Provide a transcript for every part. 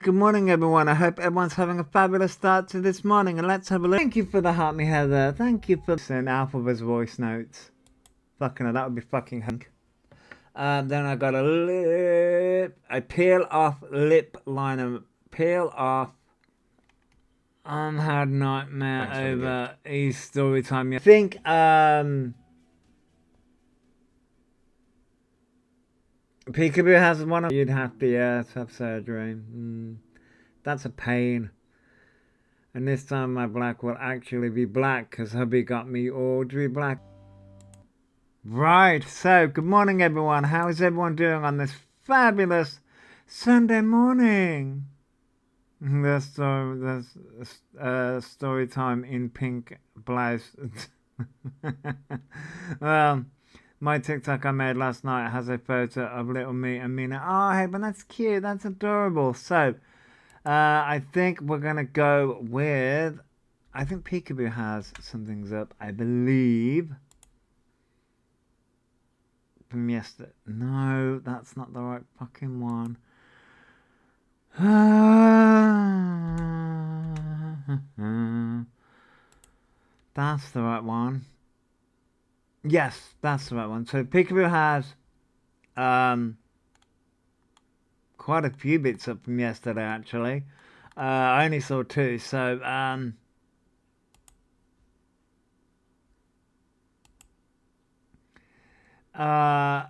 Good morning, everyone. I hope everyone's having a fabulous start to this morning. And let's have a look. Thank you for the heart me Heather. Thank you for sending Elphaba's voice notes. Fucking hell, that would be fucking hunk. Then I got a peel off lip liner. Peel off. Had nightmare over story time. I think Peekaboo has one of you'd have to have surgery. That's a pain. And this time my black will actually be black because hubby got me Audrey black. Right, so good morning everyone. How is everyone doing on this fabulous Sunday morning? There's story time in pink blouse. My TikTok I made last night has a photo of little me and Mina. Oh, hey, but that's cute. That's adorable. So, I think we're going to go with... I think Peekaboo has some things up, I believe. From yesterday. No, that's not the right fucking one. That's the right one. Yes, that's the right one. So Peekaboo has quite a few bits up from yesterday, actually. I only saw two, so her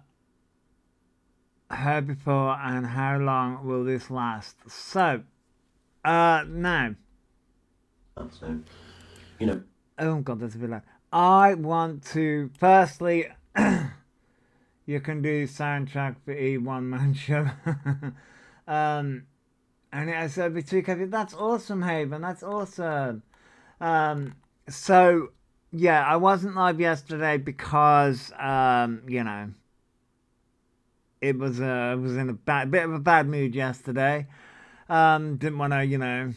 before and how long will this last? So now. So, you know. Oh god, that's a bit loud. I want to firstly you can do soundtrack for E1 Man Show. And it said between that's awesome, Haven, that's awesome. So yeah, I wasn't live yesterday because you know, it was in a bit of a bad mood yesterday. Didn't want to, you know,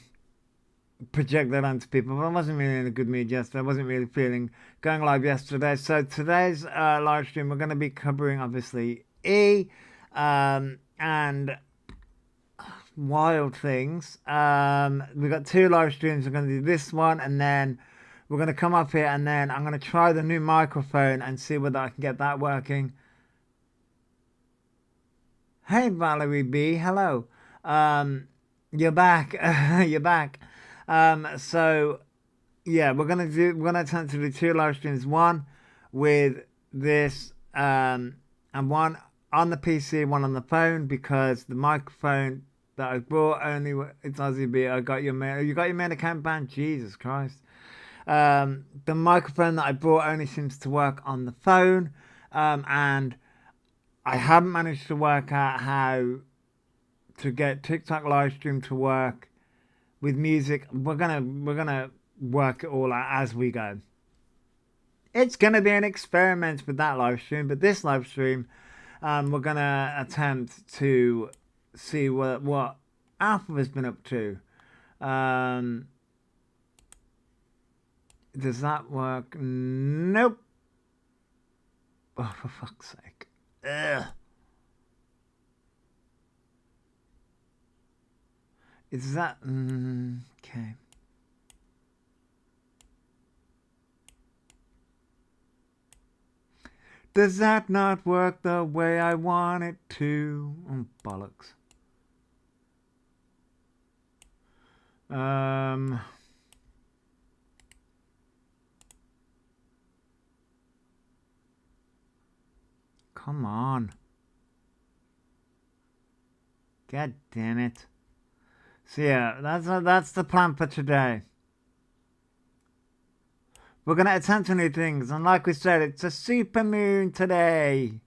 project that onto people, but I wasn't really in a good mood yesterday. I wasn't really feeling going live yesterday. So today's live stream, we're going to be covering obviously E and wild things. We've got two live streams. We're going to do this one and then we're going to come up here and then I'm going to try the new microphone and see whether I can get that working. Hey Valerie B, hello. You're back. You're back. So yeah, we're gonna attempt to do two live streams, one with this and one on the PC, one on the phone, because the microphone that I brought only it's Aussie B. I got your mail. You got your main account banned. Jesus Christ. The microphone that I brought only seems to work on the phone, and I haven't managed to work out how to get TikTok live stream to work with music. We're gonna work it all out as we go. It's gonna be an experiment with that live stream, but this live stream, we're gonna attempt to see what Alphaba's been up to. Does that work? Nope. Oh, for fuck's sake. Ugh. Is that... okay. Does that not work the way I want it to? Oh, bollocks. Come on. God damn it. So yeah, that's the plan for today. We're going to attempt to new things, and like we said, it's a super moon today.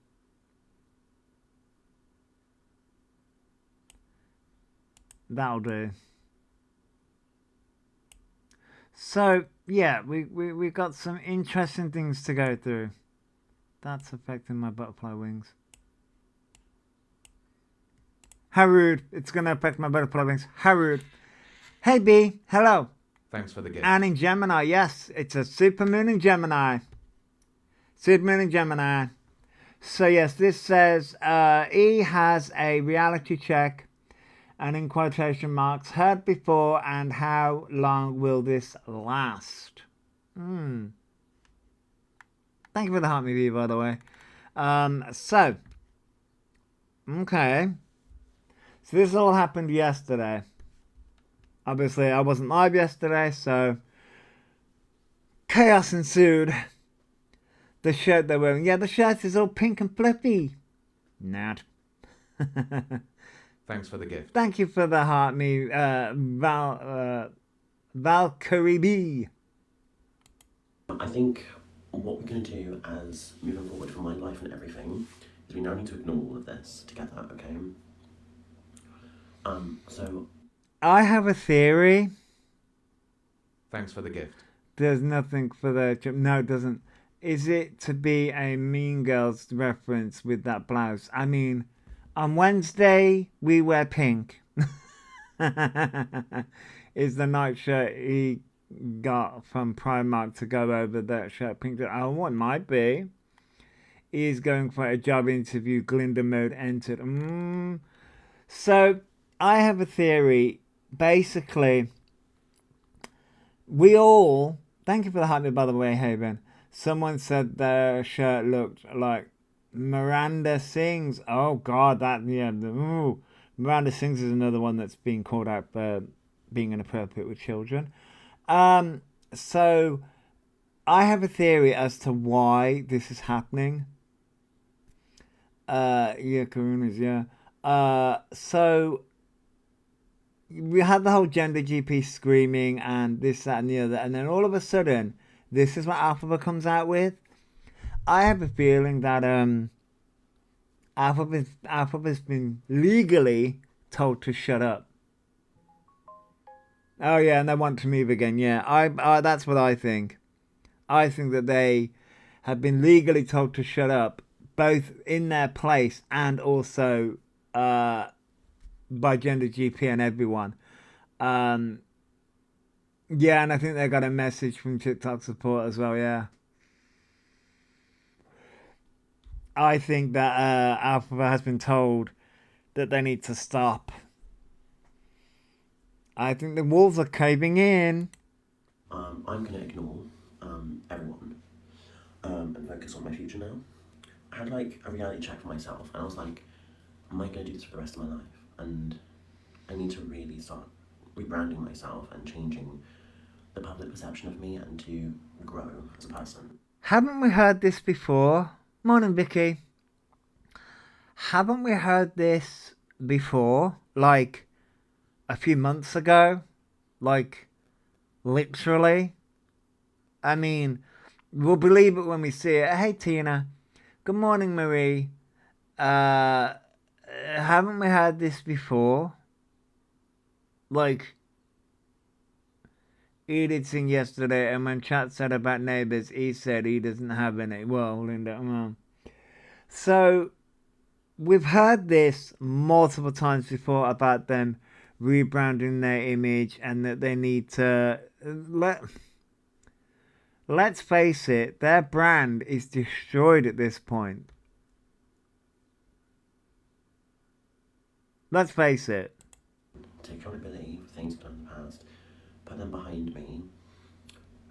That'll do. So yeah, we got some interesting things to go through. That's affecting my butterfly wings. How rude. It's going to affect my butterfly wings. How rude. Hey B, hello. Thanks for the gift. And in Gemini, yes, it's a super moon in Gemini. Super moon in Gemini. So yes, this says E has a reality check and in quotation marks, heard before, and how long will this last? Thank you for the heart review, by the way. Okay. So this all happened yesterday. Obviously, I wasn't live yesterday, so chaos ensued. The shirt they're wearing. Yeah, the shirt is all pink and fluffy. Not. Thanks for the gift. Thank you for the heart, me, Valkyrie B. I think what we're going to do as moving forward for my life and everything is we now need to ignore all of this together, okay? So I have a theory. Thanks for the gift. There's nothing for the... No, it doesn't. Is it to be a Mean Girls reference with that blouse? I mean, on Wednesday, we wear pink. Is the night shirt he got from Primark to go over that shirt pink? Oh, what might be. He's going for a job interview. Glinda mode entered. So, I have a theory. Basically, we all... Thank you for the hype, by the way, Haven. Someone said their shirt looked like Miranda Sings. Oh, God, that, yeah. Miranda Sings is another one that's being called out for being inappropriate with children. So, I have a theory as to why this is happening. Yeah, Karuna's, yeah. So, we had the whole gender GP screaming and this, that, and the other. And then all of a sudden... This is what Elphaba comes out with. I have a feeling that Elphaba's been legally told to shut up. Oh yeah, and they want to move again. Yeah, I that's what I think. I think that they have been legally told to shut up, both in their place and also by Gender GP and everyone. Yeah, and I think they got a message from TikTok support as well, yeah. I think that Elphaba has been told that they need to stop. I think the walls are caving in. I'm going to ignore everyone and focus on my future now. I had like a reality check for myself and I was like, am I going to do this for the rest of my life? And I need to really start rebranding myself and changing the public perception of me and to grow as a person. Haven't we heard this before? Morning, Vicky. Haven't we heard this before? Like a few months ago? Like literally? I mean, we'll believe it when we see it. Hey, Tina. Good morning, Marie. Haven't we heard this before? Like, he did sing yesterday, and when chat said about neighbours, he said he doesn't have any. Well, Linda, So, we've heard this multiple times before about them rebranding their image and that they need to... Let's face it, their brand is destroyed at this point. Let's face it. Take accountability for things I've done in the past, put them behind me,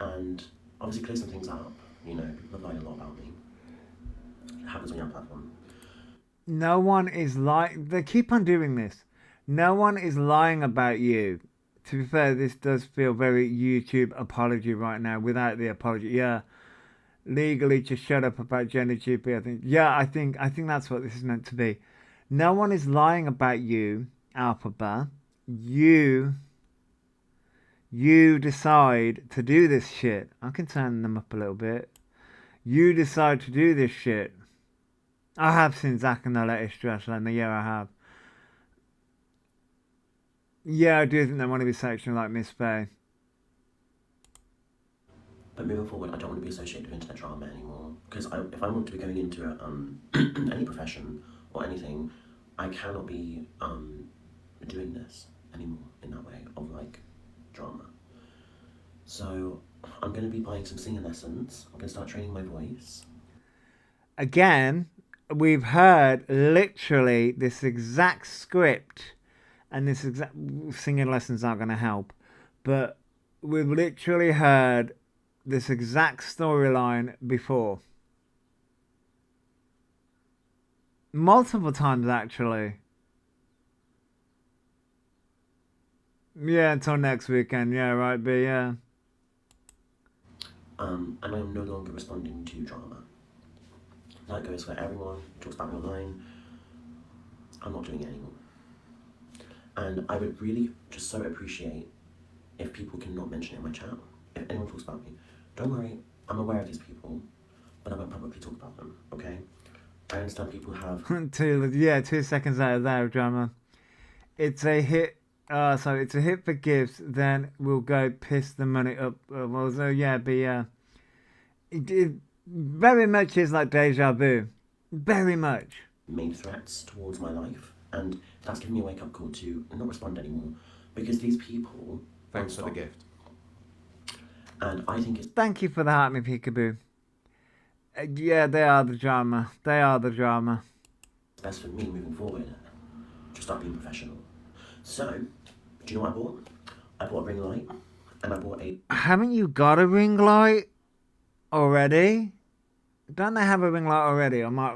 and obviously clear some things up. You know, people have lied a lot about me. It happens on your platform. No one is lying. They keep on doing this. No one is lying about you. To be fair, this does feel very YouTube apology right now without the apology. Yeah, legally just shut up about gender GP. I think. Yeah, I think that's what this is meant to be. No one is lying about you, Elphaba. You decide to do this shit. I can turn them up a little bit. You decide to do this shit. I have seen Zach in the latest dress, Lemma. Yeah, I have. Yeah, I do think they want to be sexual like Miss Faye. But moving forward, I don't want to be associated with internet drama anymore. Because if I want to be going into any profession or anything, I cannot be doing this anymore in that way of like drama. So I'm going to be buying some singing lessons. I'm going to start training my voice. Again, we've heard literally this exact script and this exact singing lessons aren't going to help, but we've literally heard this exact storyline before. Multiple times, actually. Yeah, until next weekend. Yeah, right, B, yeah. And I'm no longer responding to drama. That goes for everyone who talks about me online. I'm not doing it anymore. And I would really just so appreciate if people can not mention it in my chat. If anyone talks about me, don't worry, I'm aware of these people, but I won't publicly talk about them, okay? I understand people have... 2 seconds out of there, drama. It's a hit. So it's a hit for gifts. Then we'll go piss the money up. Well, so yeah, but yeah, it very much is like deja vu. Very much. Made threats towards my life, and that's given me a wake-up call to not respond anymore, because these people... Thanks for the gift. And I think it's... Thank you for the heart, me peekaboo. Yeah, they are the drama. They are the drama. It's best for me moving forward to start being professional. So, do you know what I bought? I bought a ring light, and I bought a... Haven't you got a ring light already? Don't they have a ring light already? I'm like,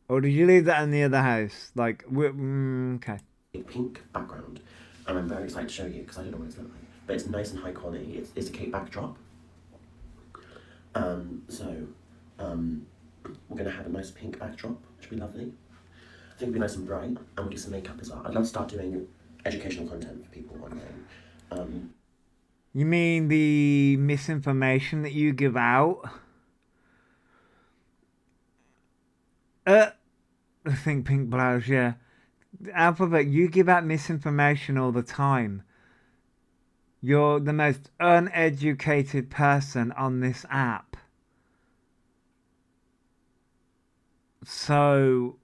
Or did you leave that in the other house? Like, okay. A pink background, and I'm very excited to show you because I don't know what it's looking like, but it's nice and high quality. It's a cake backdrop. We're gonna have a nice pink backdrop, which should be lovely. I think it'll be nice and bright, and we'll do some makeup as well. I'd love to start doing educational content for people online. You mean the misinformation that you give out? I think pink blouse, yeah. Alphabet, you give out misinformation all the time. You're the most uneducated person on this app. So,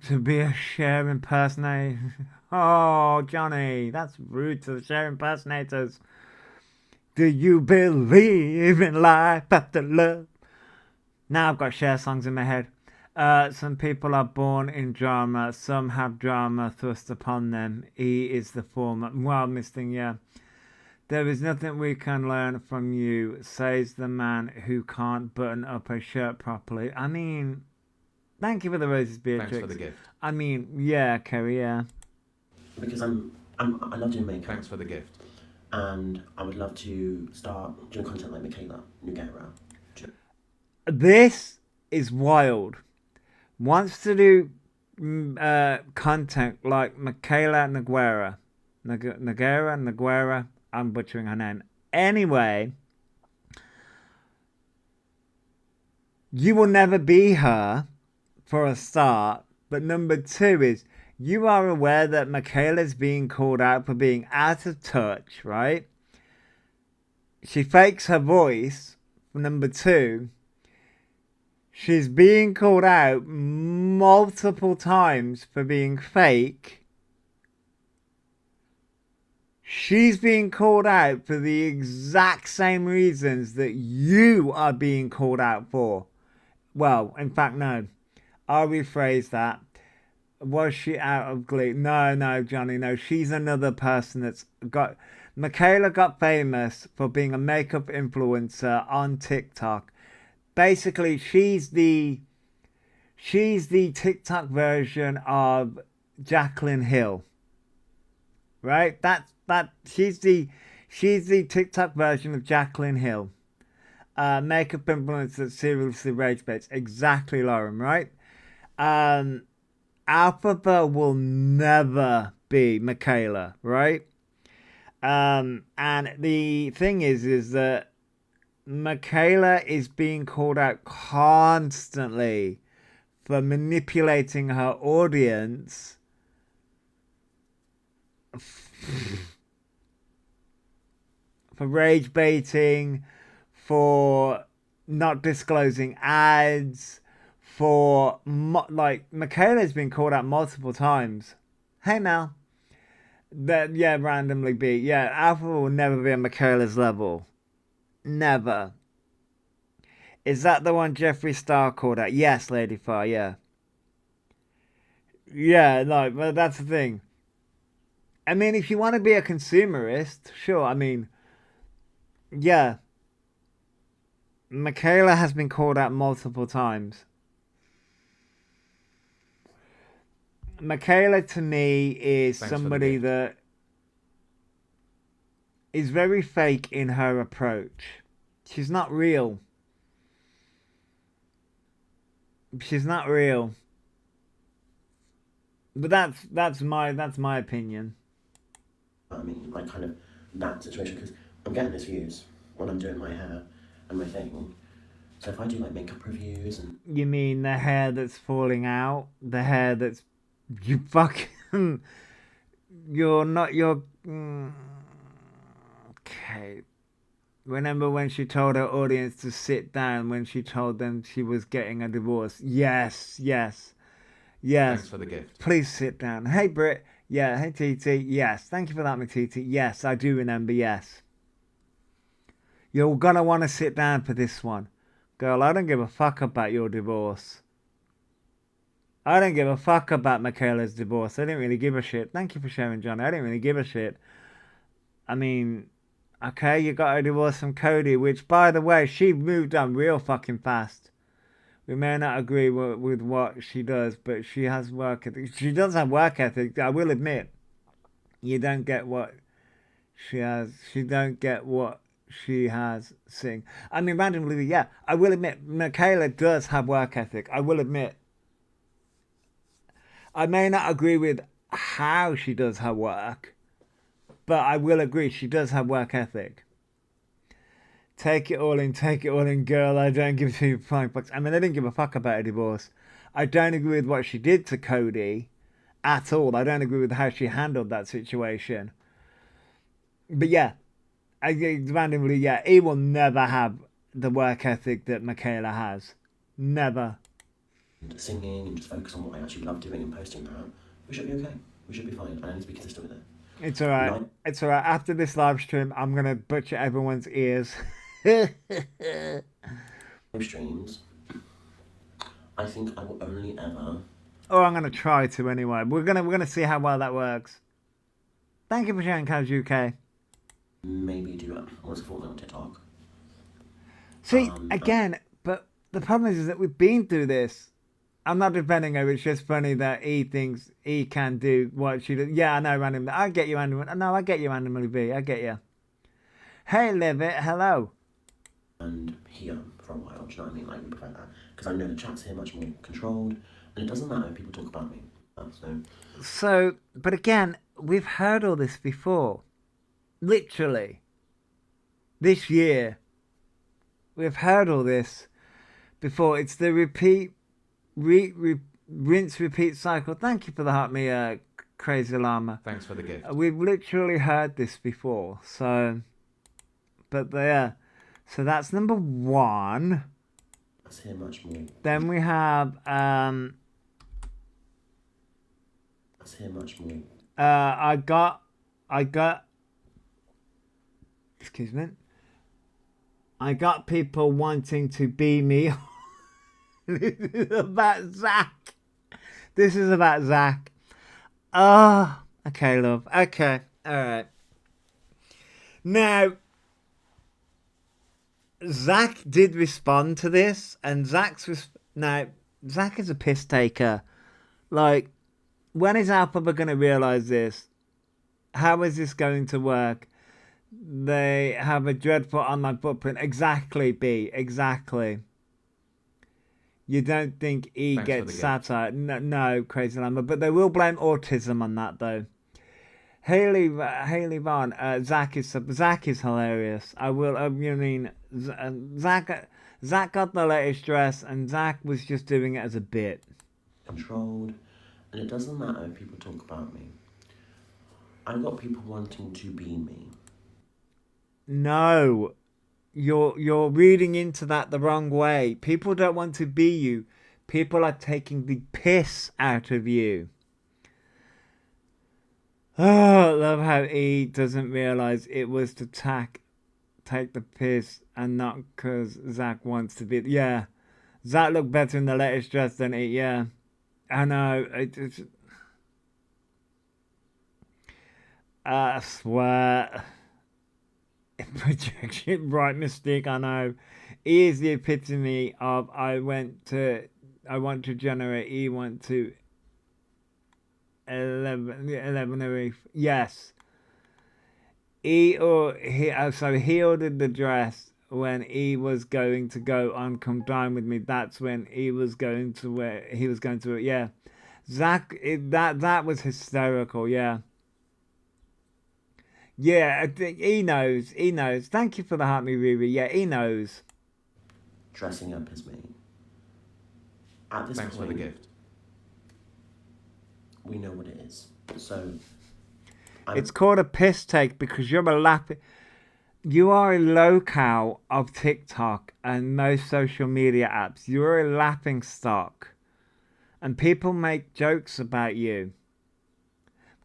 to be a share impersonator... Oh, Johnny, that's rude to the share impersonators. Do you believe in life after love? Now I've got share songs in my head. Some people are born in drama. Some have drama thrust upon them. He is the former. Well, Mr. Yeah. There is nothing we can learn from you, says the man who can't button up a shirt properly. I mean, thank you for the roses, Beatrix. Thanks for the gift. I mean, yeah, Kerry, yeah. Because I love doing makeup. Thanks for the gift. And I would love to start doing content like Michaela Nogueira. This is wild. Wants to do content like Michaela Nogueira. Nogueira. I'm butchering her name. Anyway, you will never be her, for a start. But number two is, you are aware that Michaela's being called out for being out of touch, right? She fakes her voice. Number two, she's being called out multiple times for being fake. She's being called out for the exact same reasons that you are being called out for. Well, in fact, no. I'll rephrase that. Was she out of Glee? No, Johnny, no. She's another person that's got... Michaela got famous for being a makeup influencer on TikTok. Basically, she's the TikTok version of Jaclyn Hill. Right? She's the TikTok version of Jaclyn Hill. Makeup influencer that seriously rage baits. Exactly, Lauren, right? Elphaba will never be Michaela, right? And the thing is that Michaela is being called out constantly for manipulating her audience for rage baiting, for not disclosing ads, for like Michaela's been called out multiple times. Hey Mel. That randomly be. Yeah, Alpha will never be on Michaela's level. Never. Is that the one Jeffree Star called out? Yes, Lady Far, yeah. Yeah, no, but that's the thing. I mean, if you want to be a consumerist, sure. I mean, yeah. Michaela has been called out multiple times. Michaela to me is somebody that is very fake in her approach. She's not real. She's not real. But that's my opinion. I mean, like kind of that situation, because I'm getting these views when I'm doing my hair and my thing. So if I do like makeup reviews and You mean the hair that's falling out? The hair that's you fucking you're not you're okay. Remember when she told her audience to sit down when she told them she was getting a divorce? Yes, yes, yes. Thanks for the gift. Please sit down. Hey, Britt. Yeah, hey, TT. Yes, thank you for that, my TT. Yes, I do remember, yes. You're gonna want to sit down for this one. Girl, I don't give a fuck about your divorce. I don't give a fuck about Michaela's divorce. I didn't really give a shit. Thank you for sharing, Johnny. I didn't really give a shit. I mean, okay, you got a divorce from Cody, which, by the way, she moved on real fucking fast. We may not agree with what she does, but she has work ethic. She does have work ethic, I will admit. You don't get what she has. She don't get what she has sing. I mean, randomly, yeah, I will admit, Michaela does have work ethic. I will admit. I may not agree with how she does her work, but I will agree she does have work ethic. Take it all in, girl. I don't give two flying fucks. I mean, I didn't give a fuck about a divorce. I don't agree with what she did to Cody at all. I don't agree with how she handled that situation. But yeah, randomly, yeah, he will never have the work ethic that Michaela has. Never. singing and just focus on what I actually love doing and posting that, we should be okay. We should be fine. And I need to be consistent with it. It's alright. Like, It's alright. After this live stream, I'm gonna butcher everyone's ears. live streams, I think I will only ever. Or I'm gonna try to anyway. We're gonna see how well that works. Thank you for sharing, Cows UK. Maybe do it once a fortnight on TikTok. See, again, but the problem is that we've been through this. I'm not defending her. It's just funny that he thinks he can do what she does. Yeah, I know, randomly. I get you, randomly. No, I get you, randomly B. I get you. Hey, Liv it. Hello. And here for a while, do you know what I mean? Like, we prefer that. Because I know the chat's here much more controlled. And it doesn't matter if people talk about me. So, but again, we've heard all this before. Literally. This year. We've heard all this before. It's the rinse, repeat cycle. Thank you for the heart, me, Crazy Llama. Thanks for the gift. We've literally heard this before. So, but yeah. So that's number one. Let's hear much more. Then we have, Let's hear much more. I got, excuse me. I got people wanting to be me. This is about Zach. This is about Zach. Oh, okay, love. Okay, all right. Now, Zach did respond to this, and Zach is a piss taker. Like, when is Elphaba going to realize this? How is this going to work? They have a dreadful online footprint. Exactly, B. Exactly. You don't think he gets satire? No, Crazy Llama. But they will blame autism on that, though. Haley Vaughn. Zach is hilarious. I will. Zach got the latest dress, and Zach was just doing it as a bit. Controlled, and it doesn't matter if people talk about me. I've got people wanting to be me. No, you're reading into that the wrong way. People don't want to be you. People are taking the piss out of you. Oh, I love how he doesn't realize it was to take the piss and not because Zach wants to be. Yeah, Zach looked better in the latest dress than he. Yeah, I know. I swear. Projection, right, Mystique, I know. He is the epitome of I want to generate, he want to 11 or yes. He ordered the dress when he was going to go on Come Dine With Me. That's when he was going to wear, yeah. Zach, that was hysterical, yeah. Yeah, I think he knows. He knows. Thank you for the heart, me Riri. Yeah, he knows. Dressing up as me. At this Thanks point, for the gift. We know what it is. So, it's called a piss take because you're a lapping. You are a locale of TikTok and most social media apps. You're a laughing stock, and people make jokes about you.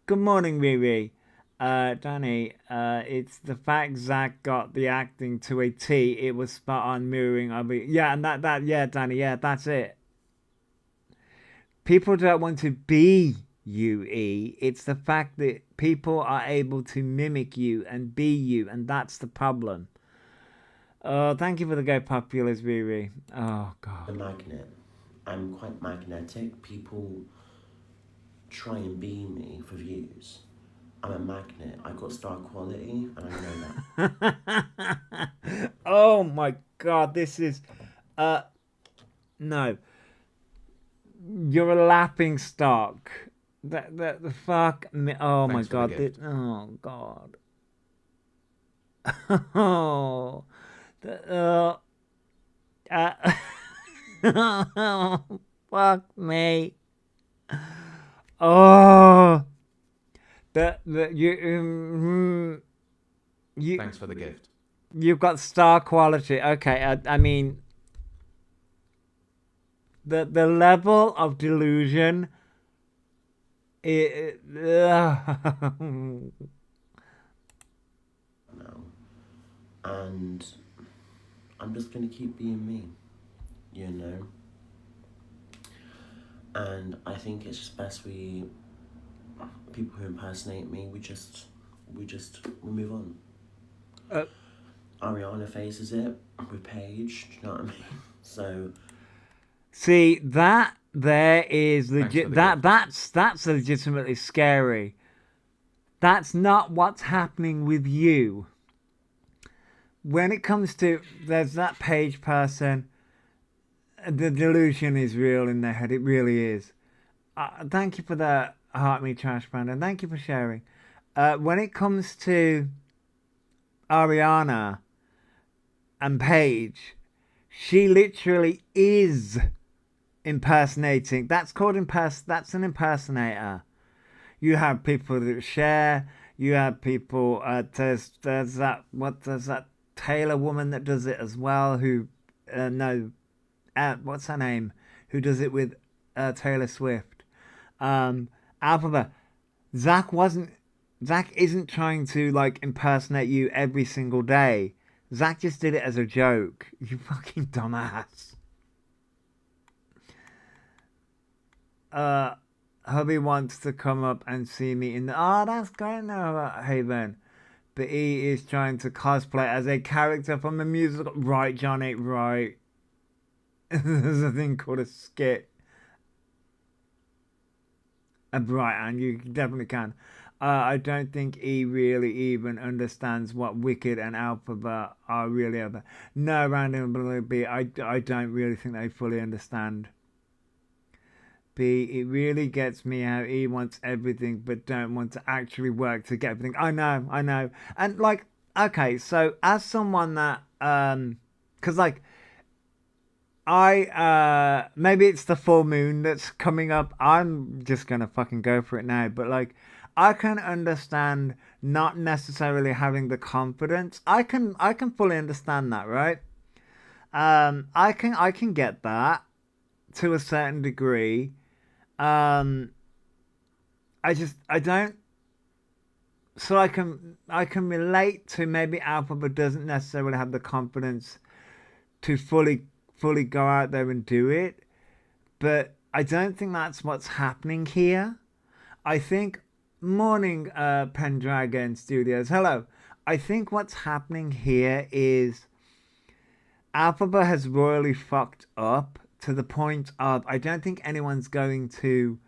Good morning, Riri. Danny, it's the fact Zach got the acting to a T. It was spot on mirroring. Yeah, and yeah, Danny, yeah, that's it. People don't want to be you, E. It's the fact that people are able to mimic you and be you, and that's the problem. Oh, thank you for the Go Populars, Riri. Oh, God. A magnet. I'm quite magnetic. People try and be me for views. I'm a magnet. I've got star quality, and I know that. Oh my God, this is no. You're a laughing stock. The fuck me. Oh my God. Oh God. Oh. Fuck me. Oh. You Thanks for the gift. You've got star quality. Okay, I mean, the level of delusion. No. And I'm just gonna keep being me, you know. And I think it's just best people who impersonate me, we move on. Ariana faces it with Paige, do you know what I mean? So see that there is legit that's legitimately scary. That's not what's happening with you. When it comes to there's that Paige person, the delusion is real in their head. It really is. Thank you for the heart me trash, Brandon. Thank you for sharing. When it comes to Ariana and Paige, she literally is impersonating. That's called that's an impersonator. You have people that share. You have people. There's that Taylor woman that does it as well. Who what's her name? Who does it with Taylor Swift? Elphaba. Zach isn't trying to like impersonate you every single day. Zach just did it as a joke. You fucking dumbass. Hubby wants to come up and see me in the... Oh, that's great now about Haven. But he is trying to cosplay as a character from the musical. Right, Johnny, right. There's a thing called a skit. Right, and you definitely can. I don't think he really even understands what Wicked and Elphaba are really about. No, Random B, I don't really think they fully understand. B, it really gets me how he wants everything but don't want to actually work to get everything. I know. And like, okay, so as someone that, cause like, maybe it's the full moon that's coming up. I'm just gonna fucking go for it now. But like, I can understand not necessarily having the confidence. I can fully understand that, right? I can get that to a certain degree. I so I can relate to maybe Elphaba doesn't necessarily have the confidence to fully go out there and do it, but I don't think that's what's happening here. I think morning Pendragon Studios. Hello. I think what's happening here is Elphaba has royally fucked up to the point of I don't think anyone's going to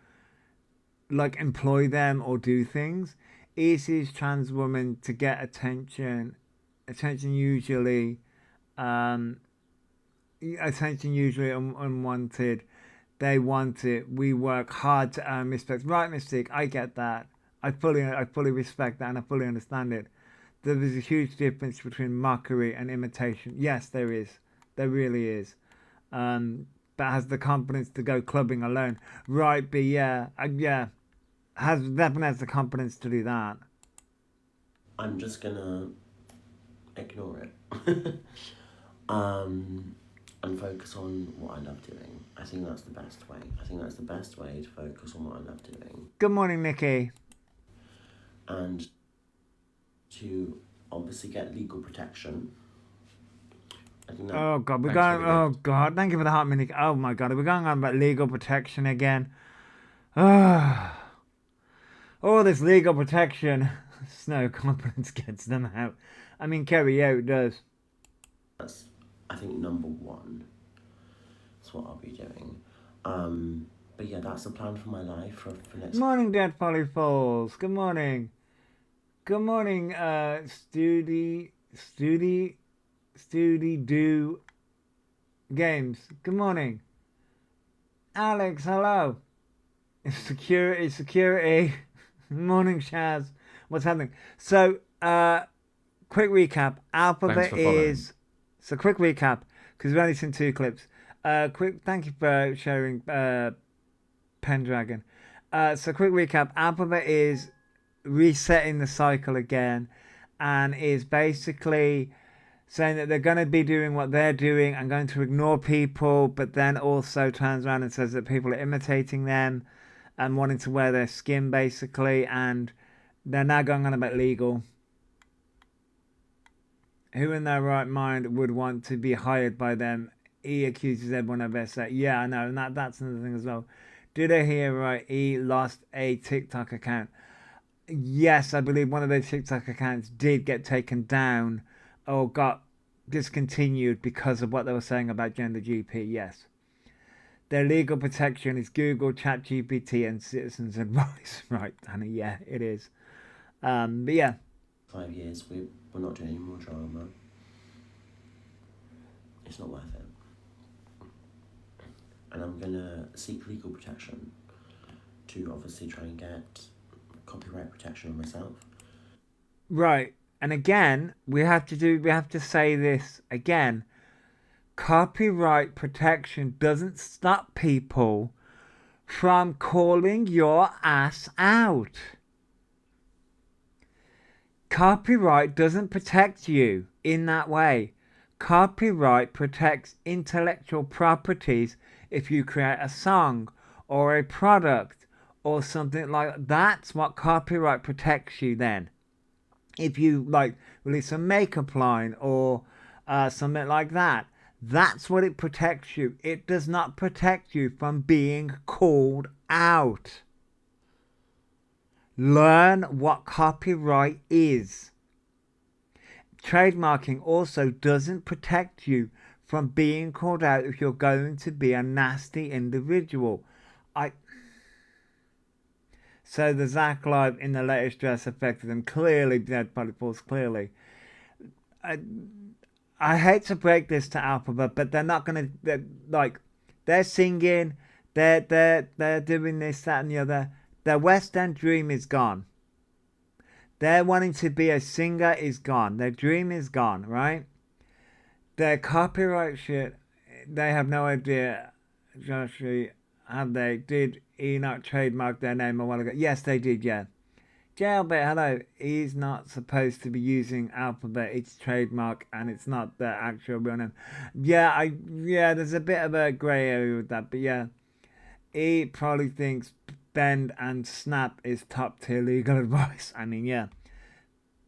like employ them or do things. It is trans women to get attention. Attention usually unwanted. They want it. We work hard to earn respect. Right, Mystic, I get that. I fully respect that and I fully understand it. There is a huge difference between mockery and imitation. Yes, there is. There really is. But has the confidence to go clubbing alone. Right, but yeah. Definitely has the confidence to do that. I'm just gonna ignore it. And focus on what I love doing. I think that's the best way. I think that's the best way to focus on what I love doing. Good morning, Nikki. And to obviously get legal protection. I think that. Oh God, we're going. Oh God, thank you for the heart, Nikki. Oh my God, we're going on about legal protection again. All this legal protection. No confidence gets them out. I mean, Kerry, yeah, it does. That's, I think, number one. That's what I'll be doing. But yeah, that's the plan for my life for next. Morning, Dead Folly Falls. Good morning. Good morning, Studi Do Games. Good morning. Alex, hello. Security. Morning, Shaz. What's happening? So, quick recap. Elphaba is... So, quick recap, because we've only seen 2 clips. Thank you for sharing, Pendragon. So, quick recap. Elphaba is resetting the cycle again, and is basically saying that they're going to be doing what they're doing and going to ignore people, but then also turns around and says that people are imitating them and wanting to wear their skin, basically, and they're now going on about legal. Who in their right mind would want to be hired by them? E accuses everyone of SA. Yeah, I know, and that's another thing as well. Did I hear right? E lost a TikTok account. Yes, I believe one of those TikTok accounts did get taken down or got discontinued because of what they were saying about gender GP. Yes. Their legal protection is Google, ChatGPT, and citizens' advice. Right, Danny, yeah, it is. But yeah. 5 years, we're not doing any more drama. It's not worth it. And I'm gonna seek legal protection to obviously try and get copyright protection on myself. Right, and again, we have to say this again. Copyright protection doesn't stop people from calling your ass out. Copyright doesn't protect you in that way. Copyright protects intellectual properties if you create a song or a product or something like that. That's what copyright protects you then. If you like release a makeup line or something like that, that's what it protects you. It does not protect you from being called out. Learn what copyright is. Trademarking also doesn't protect you from being called out if you're going to be a nasty individual. So the Zach Live in the latest dress affected them. Clearly, Dead Body Falls, clearly. I hate to break this to Elphaba, but they're not going to, they're singing, they're doing this, that and the other. Their West End dream is gone. Their wanting to be a singer is gone. Their dream is gone, right? Their copyright shit, they have no idea, Joshua, have they? Did he not trademark their name a while ago? Yes, they did, yeah. Jailbait, hello. He's not supposed to be using Elphaba. It's trademark and it's not the actual real name. Yeah, there's a bit of a grey area with that, but yeah. He probably thinks Bend and Snap is top tier legal advice. I mean, yeah.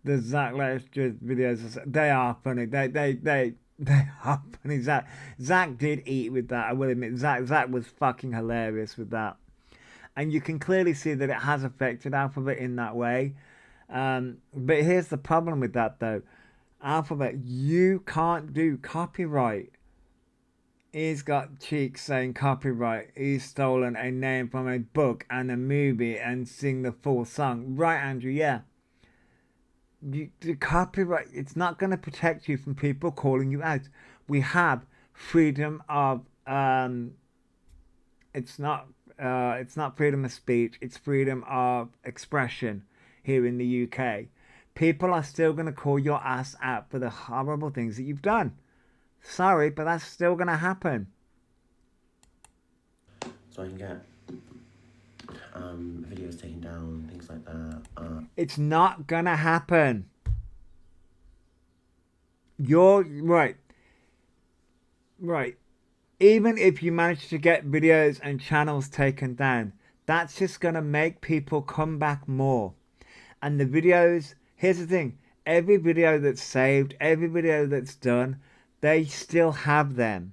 The Zach latest videos, they are funny. They are funny. Zach did eat with that. I will admit, Zach was fucking hilarious with that, and you can clearly see that it has affected Alphabet in that way. But here's the problem with that though, Alphabet, you can't do copyright. He's got cheeks saying copyright. He's stolen a name from a book and a movie and sing the full song. Right, Andrew? Yeah. The copyright, it's not going to protect you from people calling you out. We have freedom of it's not freedom of speech, it's freedom of expression here in the UK. People are still going to call your ass out for the horrible things that you've done. Sorry, but that's still going to happen. So I can get videos taken down, things like that. It's not going to happen. You're right. Right. Even if you manage to get videos and channels taken down, that's just going to make people come back more. And the videos, here's the thing, every video that's saved, every video that's done, they still have them.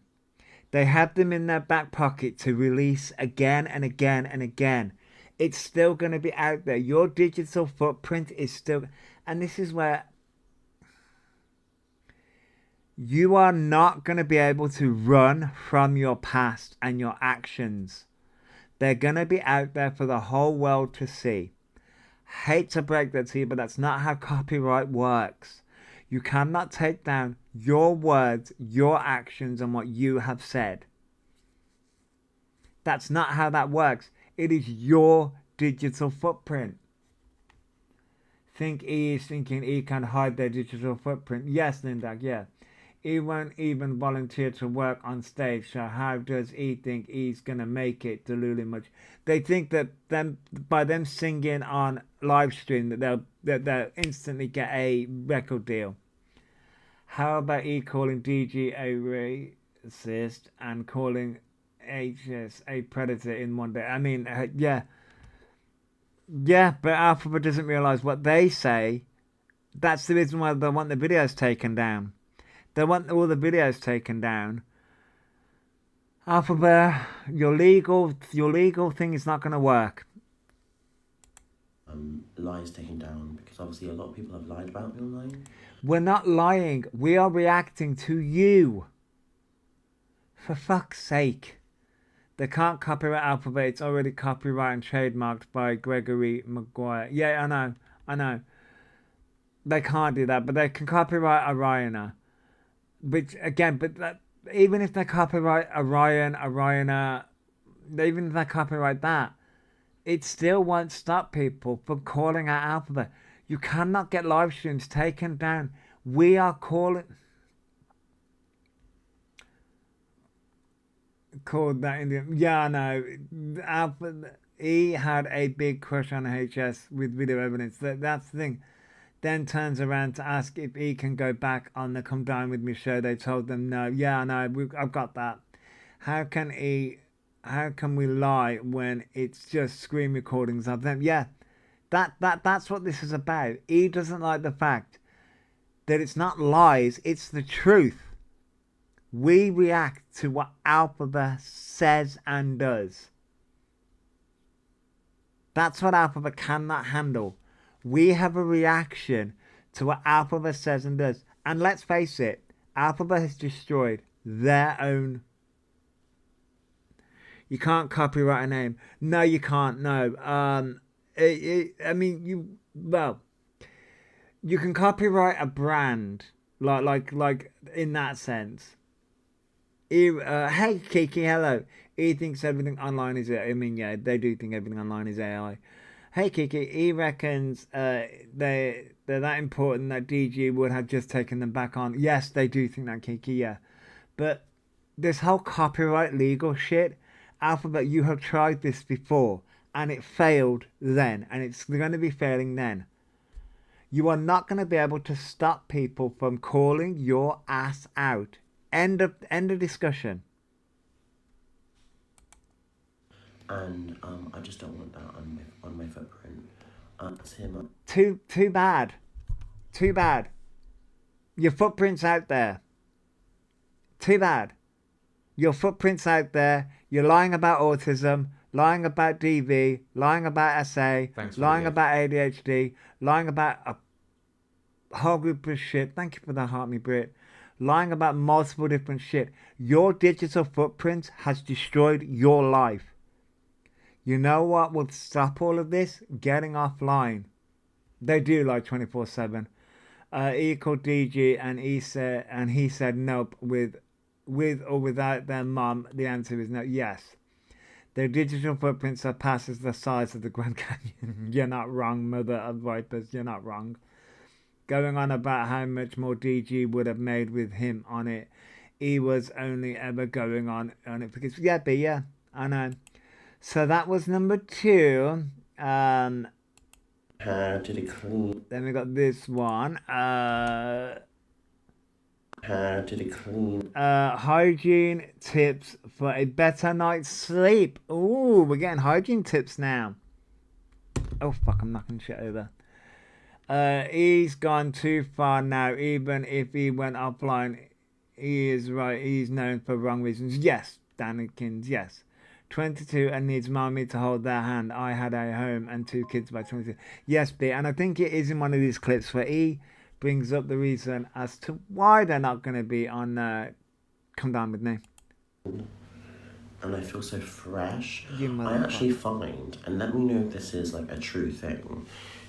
They have them in their back pocket to release again and again and again. It's still going to be out there. Your digital footprint is still... And this is where you are not going to be able to run from your past and your actions. They're going to be out there for the whole world to see. Hate to break that to you, but that's not how copyright works. You cannot take down your words, your actions, and what you have said. That's not how that works. It is your digital footprint. Think he is thinking he can hide their digital footprint. Yes, Linda, yeah. He won't even volunteer to work on stage, so how does he think he's going to make it, Delulu much? They think that by them singing on live stream that they'll instantly get a record deal. How about he calling DG a racist and calling HS a predator in one day? I mean, yeah. Yeah, but Alphabet doesn't realise what they say. That's the reason why they want the videos taken down. They want all the videos taken down. Alphabet, your legal thing is not going to work. Lies taken down, because obviously a lot of people have lied about me online. We're not lying. We are reacting to you. For fuck's sake. They can't copyright Alphabet. It's already copyrighted and trademarked by Gregory Maguire. Yeah, I know. They can't do that, but they can copyright Orion. Which, again, even if they copyright Orion, even if they copyright that, it still won't stop people from calling out Alphabet. You cannot get live streams taken down. We are called that Indian. Yeah, I know. Alphabet, he had a big crush on HS with video evidence. That's the thing. Then turns around to ask if he can go back on the Come Dine With Me show. They told them no. Yeah, I know. I've got that. How can we lie when it's just screen recordings of them? Yeah, that's what this is about. He doesn't like the fact that it's not lies, it's the truth. We react to what Alphabet says and does. That's what Alphabet cannot handle. We have a reaction to what Alphabet says and does. And let's face it, Alphabet has destroyed their own. You can't copyright a name. No, you can't. No. I mean, you can copyright a brand, like in that sense. Hey Kiki, hello. He thinks everything online is. I mean, yeah, they do think everything online is AI. Hey Kiki, he reckons they're that important that DG would have just taken them back on. Yes, they do think that, Kiki, yeah. But this whole copyright legal shit, Alphabet, you have tried this before and it failed then, and it's going to be failing then. You are not going to be able to stop people from calling your ass out. End of discussion. And I just don't want that on my footprint. Too bad. Too bad. Your footprint's out there. Too bad. Your footprint's out there. You're lying about autism, lying about DV, lying about SA, lying about ADHD, lying about a whole group of shit. Thank you for that, Heart Me Brit. Lying about multiple different shit. Your digital footprint has destroyed your life. You know what would stop all of this? Getting offline. They do like 24/7. He called DG and he said nope. With or without their mum, the answer is no. Yes. Their digital footprints surpasses the size of the Grand Canyon. You're not wrong, mother of vipers. You're not wrong. Going on about how much more DG would have made with him on it. He was only ever going on it because yeah, I know. So that was number 2. How did it clean? Then we got this one. How did it clean? Hygiene tips for a better night's sleep. Ooh, we're getting hygiene tips now. Oh fuck, I'm knocking shit over. He's gone too far now. Even if he went offline, he is right. He's known for wrong reasons. Yes, Danikins, yes. 22 and needs mommy to hold their hand. I had a home and 2 kids by 22. Yes, B. And I think it is in one of these clips where he brings up the reason as to why they're not going to be on Come Down With Me. And I feel so fresh. I actually find, and let me know if this is like a true thing,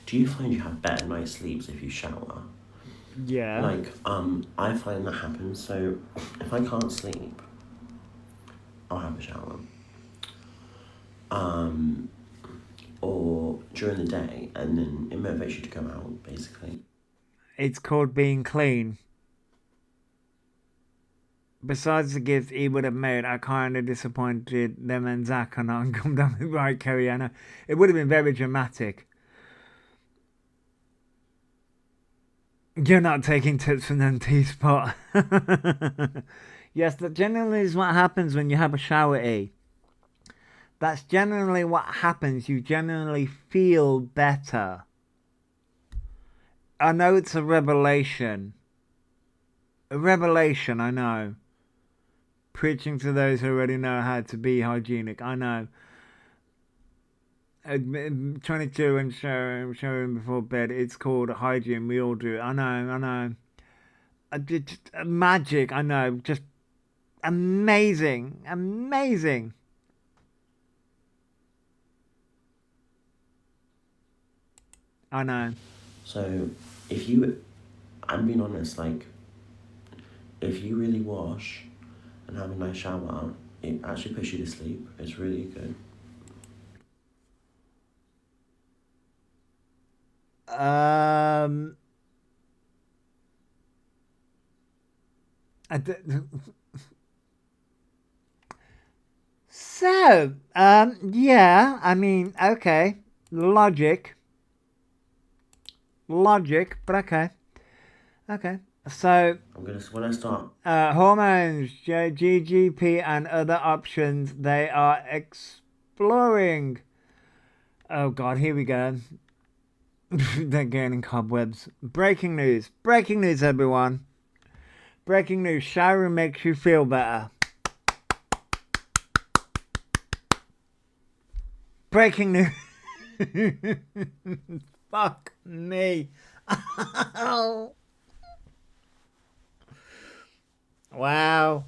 do you find you have better night sleeps if you shower? Yeah. Like, I find that happens. So if I can't sleep, I'll have a shower. Or during the day, and then it motivates you to come out, basically. It's called being clean. Besides the gift he would have made, I kind of disappointed them and Zach on Come Down With Right, Carriana. It would have been very dramatic. You're not taking tips from them T-Spot. Yes, that generally is what happens when you have a shower, E. That's generally what happens. You generally feel better. I know it's a revelation. A revelation, I know. Preaching to those who already know how to be hygienic, I know. 22 and showering before bed, it's called hygiene, we all do it. I know. Just magic, I know. Just amazing. I know. So, I'm being honest, like, if you really wash and have a nice shower, it actually puts you to sleep. It's really good. So, yeah, I mean, okay, logic, but okay. So, when I start, hormones, GGP and other options they are exploring. Oh God, here we go. They're gaining cobwebs. Breaking news, everyone. Breaking news, showering makes you feel better. Breaking news. Fuck me. Wow.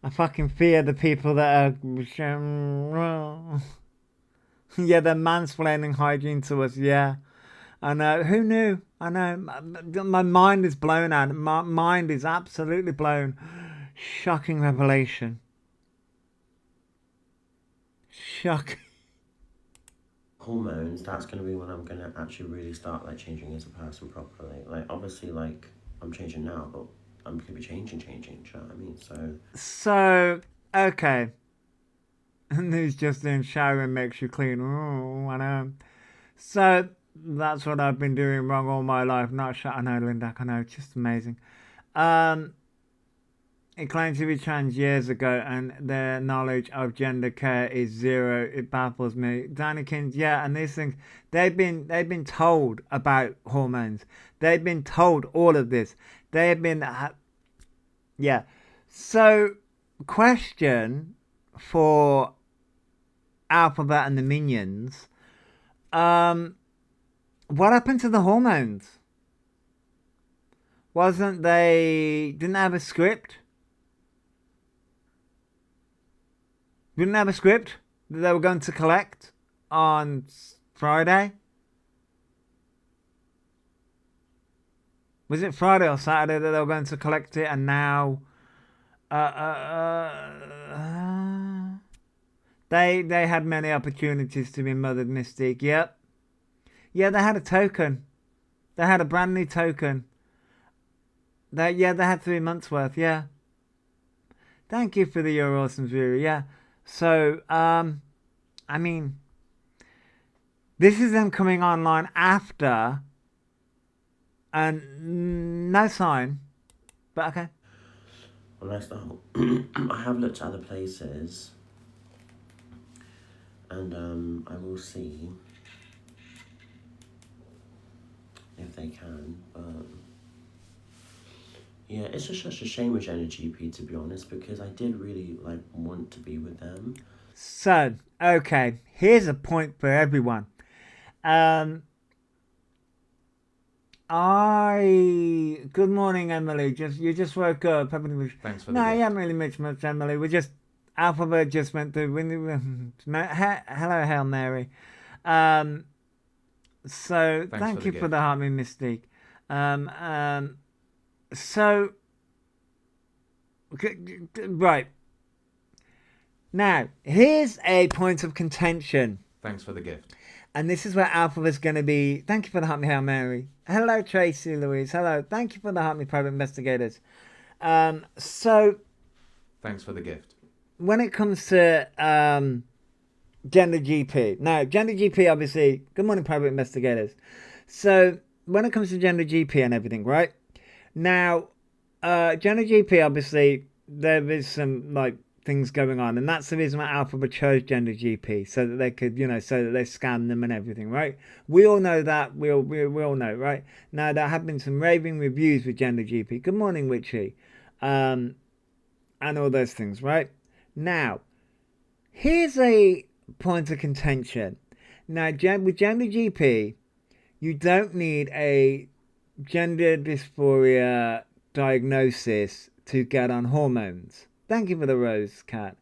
I fucking fear the people that are... Yeah, they're mansplaining hygiene to us, yeah. I know. Who knew? I know. My mind is blown out. My mind is absolutely blown. Shocking revelation. Shocking. Hormones, that's going to be when I'm going to actually really start, like, changing as a person properly. Like, obviously, like, I'm changing now, but I'm going to be changing, do you know what I mean? So, okay. And who's just in showering makes you clean. Oh, I know. So, that's what I've been doing wrong all my life. Not I know, Linda, I know. It's just amazing. It claims to be trans years ago, and their knowledge of gender care is zero. It baffles me. Dannekins, yeah, and these things, they've been told about hormones. They've been told all of this. They have been, yeah. So, question for Elphaba and the minions. What happened to the hormones? Didn't they have a script? Didn't have a script that they were going to collect on Friday? Was it Friday or Saturday that they were going to collect it, and now they had many opportunities to be mothered, Mystique. Yep. Yeah, they had a token. They had a brand new token. They had 3 months worth. Yeah. Thank you for the You're Awesome viewer. Yeah. So, I mean, this is them coming online after, and no sign, but okay. Well, I start. I have looked at other places, and I will see if they can, but yeah, it's just such a shame with Jenna GP, to be honest, because I did really want to be with them. So, okay, here's a point for everyone. Good morning, Emily. You just woke up. Thanks for the No, gift. you haven't really missed much, Emily. Elphaba just went through. Hello, Hail Mary. So thank you for the Harmony Mystique. So, right. Now, here's a point of contention. Thanks for the gift. And this is where Elphaba's going to be. Thank you for the Harmony Hail Mary. Hello, Tracy Louise. Hello. Thank you for the Harmony Private Investigators. So, thanks for the gift. When it comes to Gender GP. Now, Gender GP, obviously, good morning, Private Investigators. So, when it comes to Gender GP and everything, right? Now, Gender GP, obviously, there is some, things going on. And that's the reason why Elphaba chose Gender GP. So that they could, so that they scan them and everything, right? We all know that. We all know, right? Now, there have been some raving reviews with Gender GP. Good morning, Witchy. And all those things, right? Now, here's a point of contention. Now, with Gender GP, you don't need a gender dysphoria diagnosis to get on hormones. Thank you for the rose, Cat.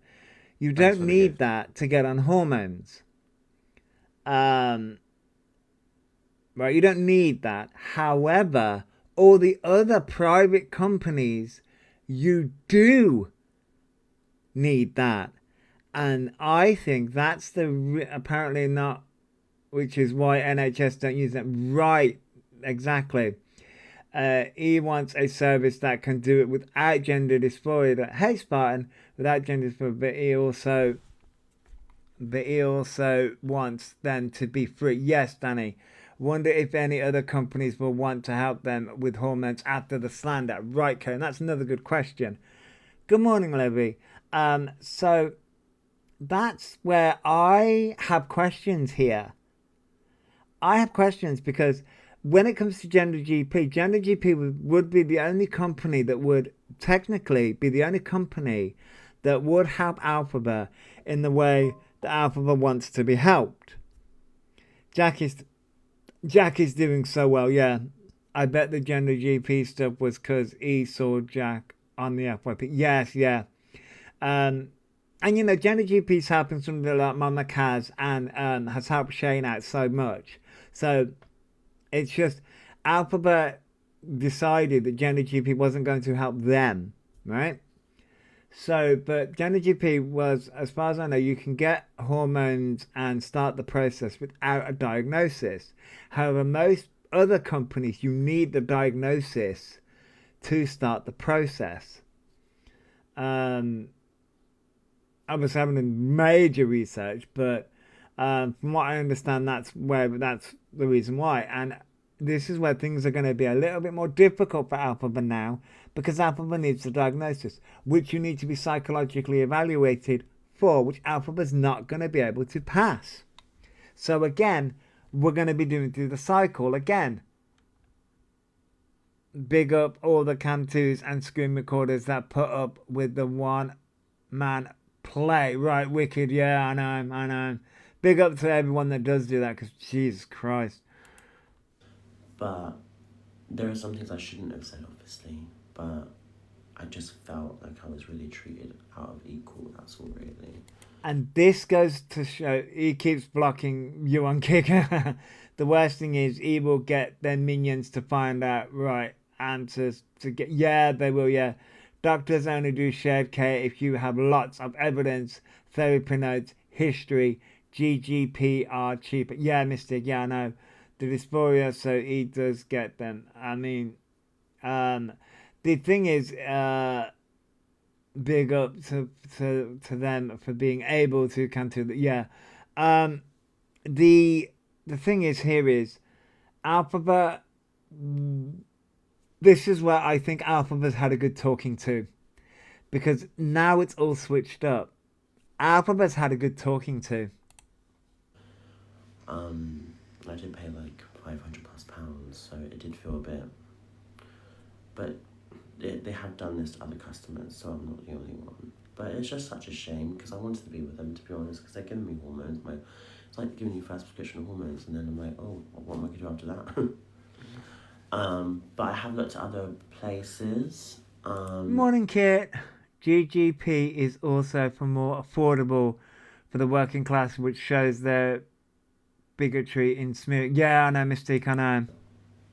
You don't need that to get on hormones. Right, you don't need that. However, all the other private companies, you do need that. And I think that's apparently not, which is why NHS don't use it. Right, exactly. He wants a service that can do it without gender dysphoria. Hey, Spartan, without gender dysphoria, but he also wants them to be free. Yes, Danny. Wonder if any other companies will want to help them with hormones after the slander. Right, Karen, that's another good question. Good morning, Levy. So that's where I have questions here. I have questions because when it comes to Gender GP would be the only company that would technically be the only company that would help Elphaba in the way that Elphaba wants to be helped. Jack is doing so well, yeah. I bet the Gender GP stuff was because he saw Jack on the FYP. Yes, yeah. And Gender GP's helping somebody like Mama Kaz and has helped Shane out so much. So it's just Elphaba decided that Gender GP wasn't going to help them, right? So, but Gender GP was, as far as I know, you can get hormones and start the process without a diagnosis. However, most other companies, you need the diagnosis to start the process. Obviously, I haven't done major research, but from what I understand, that's the reason why. And this is where things are going to be a little bit more difficult for Elphaba now, because Elphaba needs the diagnosis, which you need to be psychologically evaluated for, which Elphaba's not going to be able to pass. So again, we're going to be doing through the cycle again. Big up all the Cantus and screen recorders that put up with the one-man play. Right, wicked, yeah, I know. Big up to everyone that does do that, because Jesus Christ. But there are some things I shouldn't have said, obviously, but I just felt like I was really treated out of equal, that's all really. And this goes to show, he keeps blocking you on Kicker. The worst thing is, he will get their minions to find out right answers to get, yeah, they will, yeah. Doctors only do shared care if you have lots of evidence, therapy notes, history, GGP are cheaper. Yeah, Mystic, yeah, I know. The dysphoria, so he does get them. I mean, the thing is, big up to them for being able to come to the, yeah. The thing is here is Elphaba. This is where I think Elphaba's had a good talking to, because now it's all switched up. Elphaba's had a good talking to. I did pay like £500+, so it did feel a bit, but they have done this to other customers, so I'm not the only one. But it's just such a shame, because I wanted to be with them, to be honest, because they're giving me hormones. It's like giving you first prescription of hormones, and then I'm like, oh, what am I going to do after that? But I have looked at other places. Morning, Kit. GGP is also for more affordable for the working class, which shows their bigotry in smearing. Yeah, I know, Mystique, I know.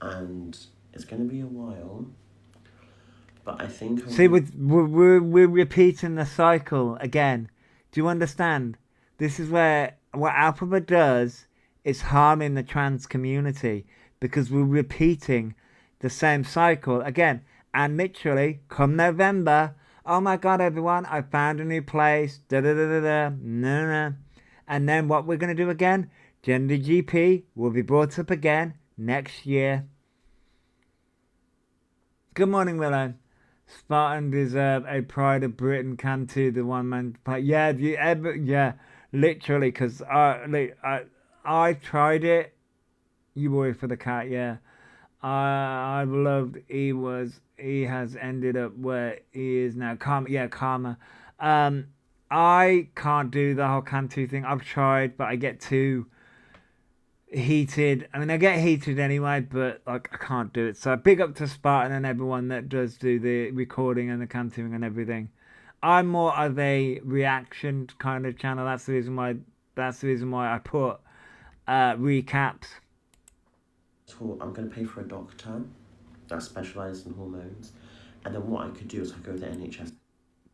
And it's going to be a while, but I think... See, we're repeating the cycle again. Do you understand? This is where what Elphaba does is harming the trans community, because we're repeating the same cycle again. And literally, come November, oh my God, everyone, I found a new place. No. And then what we're going to do again? Gender GP will be brought up again next year. Good morning, Willow. Spartan deserve a Pride of Britain Cantu, the one man play. Yeah, yeah, literally, because I tried it. You worry for the cat, yeah. I've loved he has ended up where he is now. Karma. I can't do the whole Cantu thing. I've tried, but I get too heated. I mean, I get heated anyway, but like I can't do it. So big up to Spartan and everyone that does do the recording and the canting and everything. I'm more of a reaction kind of channel. That's the reason why I put recaps. So I'm going to pay for a doctor that specialises in hormones, and then what I could do is I go to the NHS.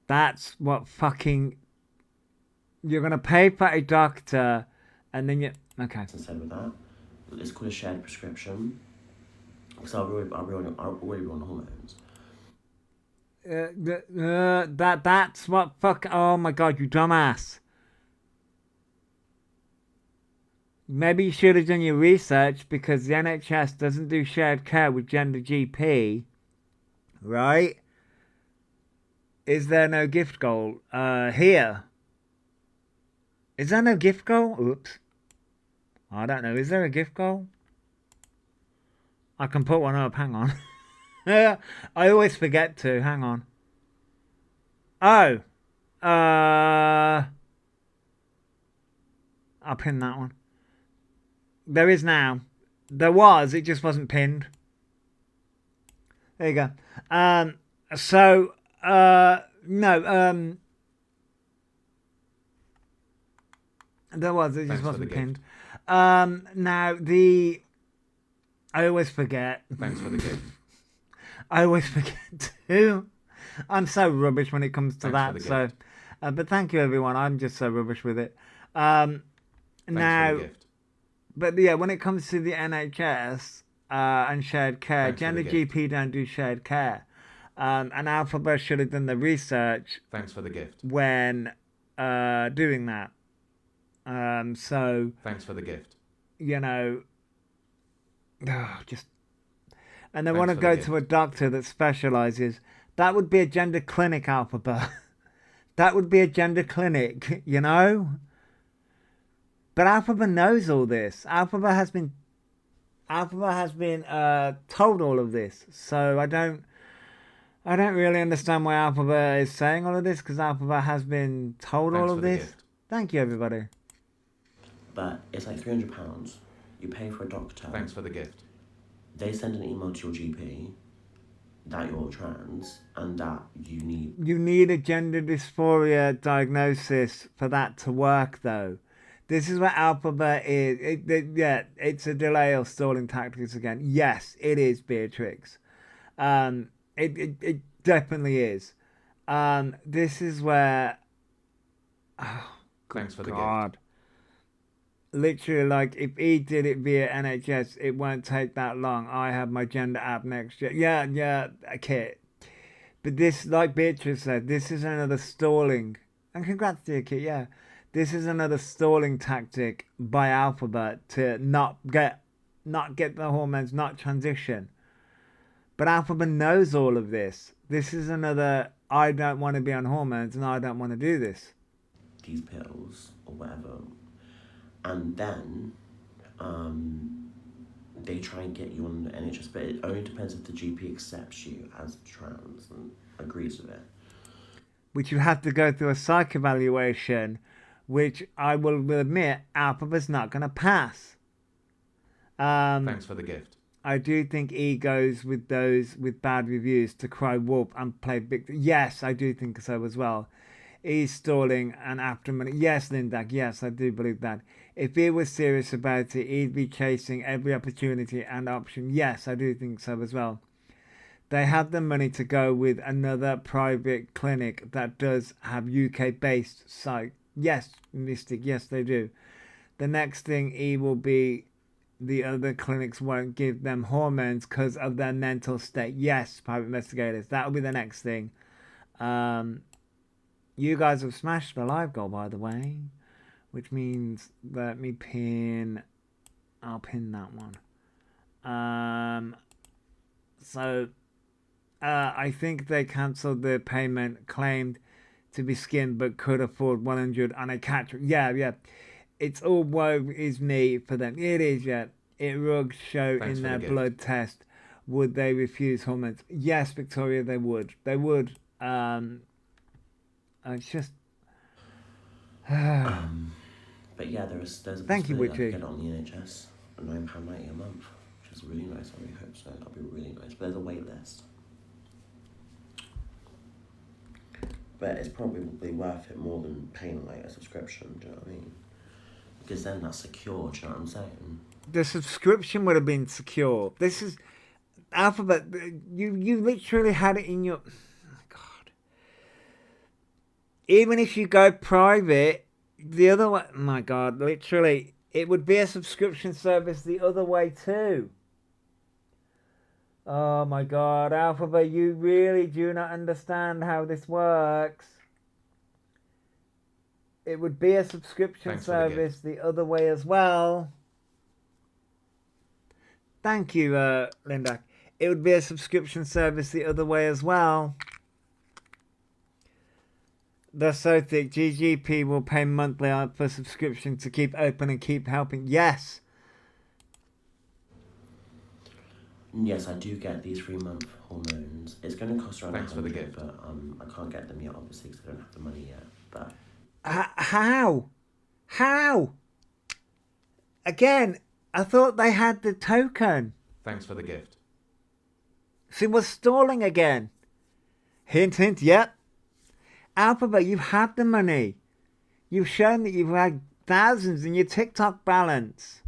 That's what fucking... You're going to pay for a doctor, and then you... Okay. Instead of that, it's called a shared prescription, because I'll already be on hormones. That's what fuck... Oh my God, you dumbass. Maybe you should have done your research, because the NHS doesn't do shared care with Gender GP, right? Is there no gift goal here? Is there no gift goal? Oops. I don't know. Is there a gift goal? I can put one up. Hang on. I always forget to. Hang on. Oh. I'll pin that one. There is now. There was. It just wasn't pinned. There you go. So, no. There was. It just wasn't pinned. Now, I always forget. Thanks for the gift. I always forget too. I'm so rubbish when it comes to Thanks that. So, but thank you, everyone. I'm just so rubbish with it. Thanks now, for the gift. But yeah, when it comes to the NHS and shared care, Gender GP don't do shared care. And Elphaba should have done the research. Thanks for the gift. When doing that. So. Thanks for the gift. You know, just, and they Thanks want to for the go gift. to a doctor that specializes. That would be a gender clinic, Elphaba. That would be a gender clinic, you know. But Elphaba knows all this. Elphaba has been told all of this. So I don't really understand why Elphaba is saying all of this, because Elphaba has been told Thanks all for of the this. gift. Thank you, everybody. But it's like £300. You pay for a doctor. Thanks for the gift. They send an email to your GP that you're trans and that you need. You need a gender dysphoria diagnosis for that to work, though. This is what Elphaba is. Yeah, it's a delay or stalling tactics again. Yes, it is, Beatrix. It definitely is. This is where. Oh, Thanks for the God. gift. Literally, like, if he did it via NHS, it won't take that long. I have my gender app next year. Yeah, okay. But this, like Beatrice said, this is another stalling. And congrats to you, Kit, yeah. This is another stalling tactic by Elphaba to not get the hormones, not transition. But Elphaba knows all of this. This is another, I don't want to be on hormones and I don't want to do this. These pills or whatever. And then they try and get you on the NHS, but it only depends if the GP accepts you as trans and agrees with it. Which you have to go through a psych evaluation, which I will admit Elphaba's not going to pass. Thanks for the gift. I do think he goes with those with bad reviews to cry wolf and play victim. Yes, I do think so as well. He's stalling and after money. Yes, Lindak, yes, I do believe that. If he was serious about it, he'd be chasing every opportunity and option. Yes, I do think so as well. They have the money to go with another private clinic that does have UK-based site. Yes, Mystic, yes, they do. The next thing he will be, the other clinics won't give them hormones because of their mental state. Yes, private investigators, that will be the next thing. You guys have smashed the live goal, by the way, which means let me pin. I'll pin that one. So I think they cancelled the payment claimed to be skinned but could afford 100 on a catch. Yeah. It's all woe is me for them. It is, yeah. It rugs show Thanks in for their the blood test. Would they refuse hormones? Yes, Victoria, they would. They would. It's just. But yeah, there's a Thank you, possibility I Witchy. could get it on the NHS for £9.90 a month, which is really nice. I really hope so. That'll be really nice. But there's a wait list. But it's probably worth it more than paying like a subscription. Do you know what I mean? Because then that's secure. Do you know what I'm saying? The subscription would have been secure. This is Alphabet. You literally had it in your. Oh, God. Even if you go private, the other way. My God, literally, it would be a subscription service the other way too. Oh my God, Alphabet, you really do not understand how this works. It would be a subscription Thanks for the service the other way as well. Thank you, Linda. It would be a subscription service the other way as well. They're so thick. GGP will pay monthly for subscription to keep open and keep helping. Yes. Yes, I do get these 3-month hormones. It's going to cost around Thanks for the 100, gift. but I can't get them yet, obviously, because I don't have the money yet. But How? Again, I thought they had the token. Thanks for the gift. She was stalling again. Hint, hint, yep. Alphabet, you've had the money. You've shown that you've had thousands in your TikTok balance.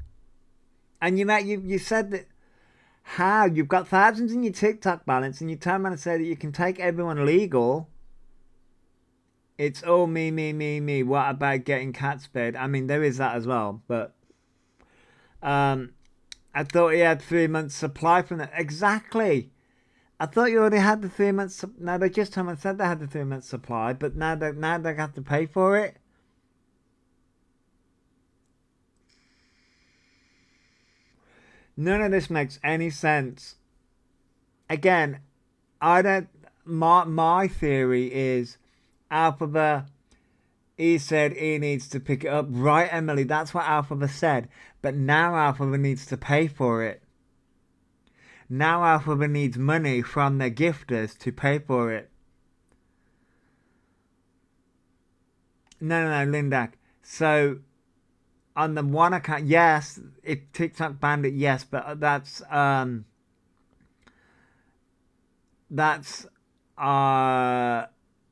And you said that, how? You've got thousands in your TikTok balance and you turn around and say that you can take everyone legal. It's all me. What about getting cat spayed? I mean, there is that as well, but I thought he had 3 months supply from that. Exactly. I thought you already had the 3 months. No, they just haven't said they had the 3 months supply, but now they have to pay for it. None of this makes any sense. Again, I don't. My theory is Elphaba. He said he needs to pick it up. Right, Emily, that's what Elphaba said. But now Elphaba needs to pay for it. Now Elphaba needs money from their gifters to pay for it. No, Lindak. So, on the one account, yes, if TikTok banned it, yes, but that's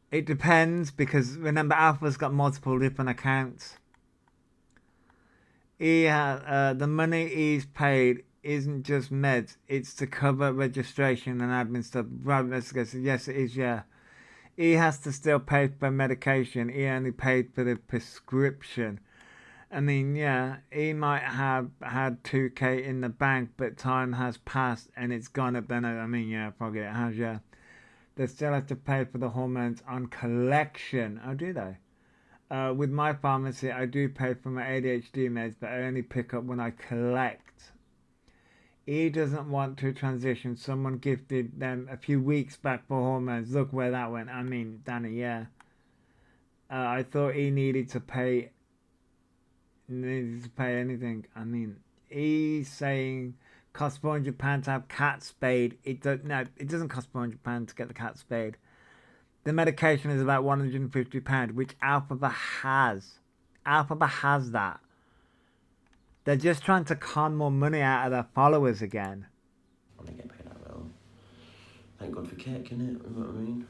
it depends, because remember Alpha's got multiple different accounts. The money he's paid isn't just meds, it's to cover registration and admin stuff. Yes, it is, yeah. He has to still pay for medication. He only paid for the prescription. I mean, yeah, he might have had 2K in the bank, but time has passed and it's gone up then. I mean, yeah, probably it has, yeah. They still have to pay for the hormones on collection. Oh, do they? With my pharmacy, I do pay for my ADHD meds, but I only pick up when I collect. He doesn't want to transition. Someone gifted them a few weeks back for hormones. Look where that went. I mean, Danny, yeah. I thought he needed to pay anything. I mean, he's saying costs £400 to have cat spayed. It doesn't cost £400 to get the cat spayed. The medication is about £150, which Elphaba has. Elphaba has that. They're just trying to con more money out of their followers again. I'm gonna get paid out well. Thank God for Kick, innit? You know what I mean?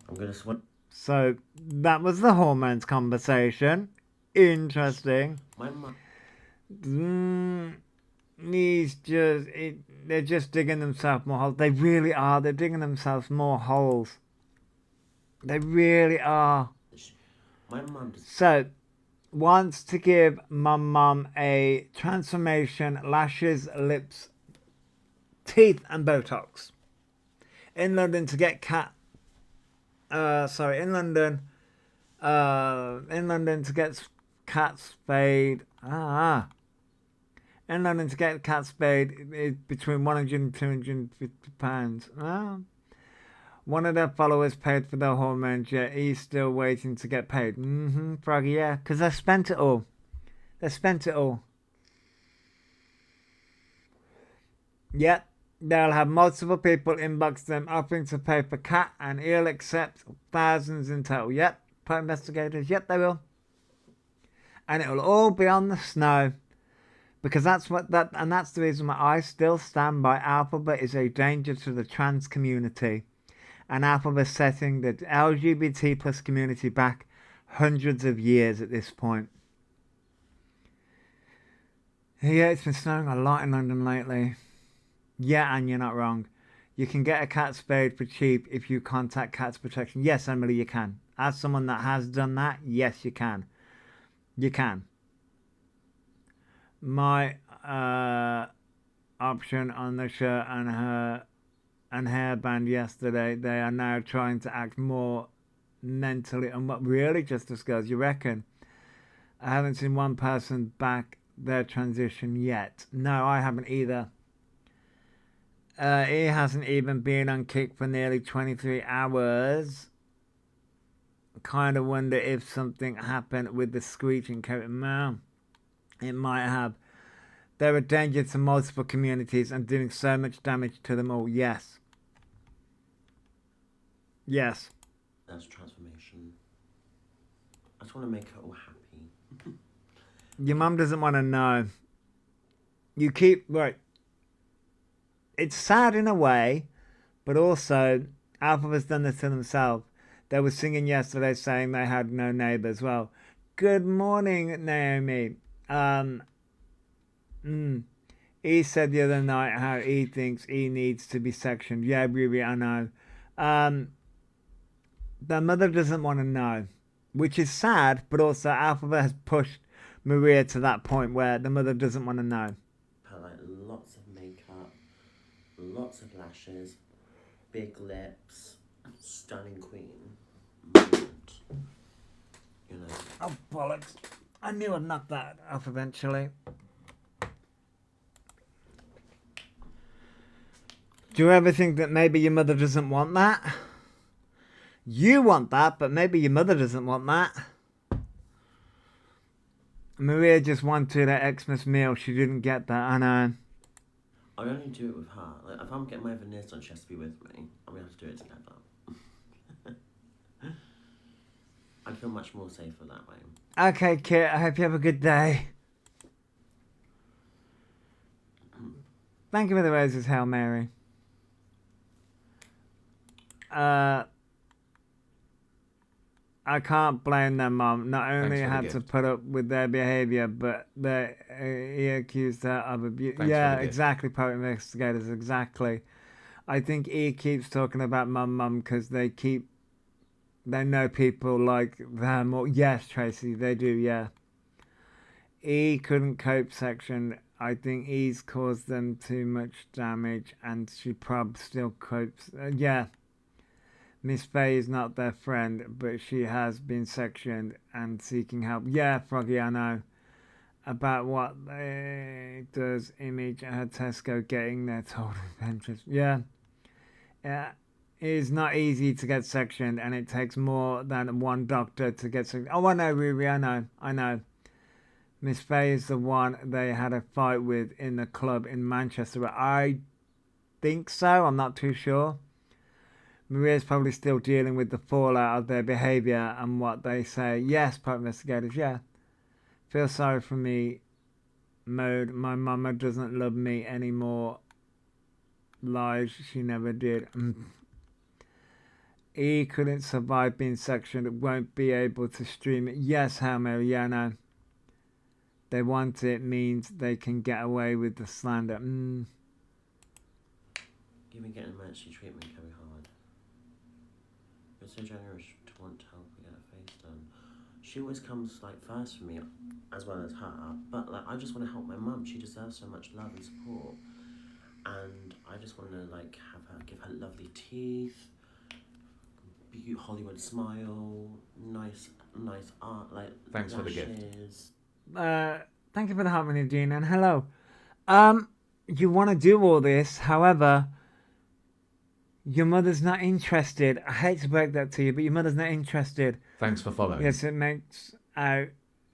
I'm gonna sweat. So that was the hormones conversation. Interesting. My mum. They're just digging themselves more holes. They really are. They're digging themselves more holes. They really are. My mum. So, wants to give mum a transformation, lashes, lips, teeth, and Botox. In London to get in London to get cat spayed. In London to get cat spayed is between £100 and £250. One of their followers paid for their hormones, yet he's still waiting to get paid. Froggy, yeah, because they spent it all. Yep, they'll have multiple people inbox them offering to pay for cat, and he'll accept thousands in total. Yep, pro investigators, yep, they will. And it will all be on the snow. Because that's the reason why I still stand by Elphaba is a danger to the trans community. And Elphaba setting the LGBT plus community back hundreds of years at this point. Yeah, it's been snowing a lot in London lately. Yeah, and you're not wrong. You can get a cat spayed for cheap if you contact Cats Protection. Yes, Emily, you can. As someone that has done that, yes, you can. You can. My option on the shirt and hairband yesterday, they are now trying to act more mentally what really, Justice Girls, you reckon? I haven't seen one person back their transition yet. No, I haven't either. He hasn't even been on Kick for nearly 23 hours. Kind of wonder if something happened with the screeching coat. No, it might have. They're a danger to multiple communities and doing so much damage to them all. Yes. Yes. That's transformation. I just want to make her all happy. Your mum doesn't want to know. You keep... Right. It's sad in a way, but also Alphaba's done this to themselves. They were singing yesterday saying they had no neighbours. Well, good morning, Naomi. He said the other night how he thinks he needs to be sectioned. Yeah, really, I know. Their mother doesn't want to know, which is sad, but also Elphaba has pushed Maria to that point where the mother doesn't want to know. Like lots of makeup, lots of lashes, big lips, stunning queen. Oh, bollocks. I knew I'd knock that off eventually. Do you ever think that maybe your mother doesn't want that? You want that, but maybe your mother doesn't want that. Maria just wanted her Xmas meal. She didn't get that, I know. I only do it with her. Like, if I'm getting my veneers done, she has to be with me. I'm gonna have to do it together. I'd feel much more safer that way. Okay, Kit, I hope you have a good day. Thank you for the roses, Hail Mary. I can't blame their mum. Not only had to put up with their behaviour, but he accused her of abuse. Yeah, exactly, Poet Investigators, exactly. I think he keeps talking about mum because they know people like them. Or, yes, Tracy, they do, yeah. He couldn't cope section. I think he's caused them too much damage, and she probably still copes. Yeah. Miss Faye is not their friend, but she has been sectioned and seeking help. Yeah, Froggy, I know. About what does Image at her Tesco getting their total adventures. Yeah. It is not easy to get sectioned, and it takes more than one doctor to get sectioned. Oh, I know, Riri, I know. Miss Faye is the one they had a fight with in the club in Manchester. I think so, I'm not too sure. Maria's probably still dealing with the fallout of their behaviour and what they say. Yes, Pope Investigators, yeah. Feel sorry for me, mode. My mama doesn't love me anymore. Lies, she never did. He couldn't survive being sectioned. Won't be able to stream it. Yes, Hail Mary, yeah, no. They want it means they can get away with the slander. Give me getting emergency treatment can be hard. You're so generous to want to help me get her face done. She always comes like first for me, as well as her. But like, I just want to help my mum. She deserves so much love and support. And I just want to like give her lovely teeth, Hollywood smile, nice art, like. Thanks for the gift. Thank you for the harmony, Jean, and hello. You want to do all this, however, your mother's not interested. I hate to break that to you, but your mother's not interested. Thanks for following. Yes, it makes out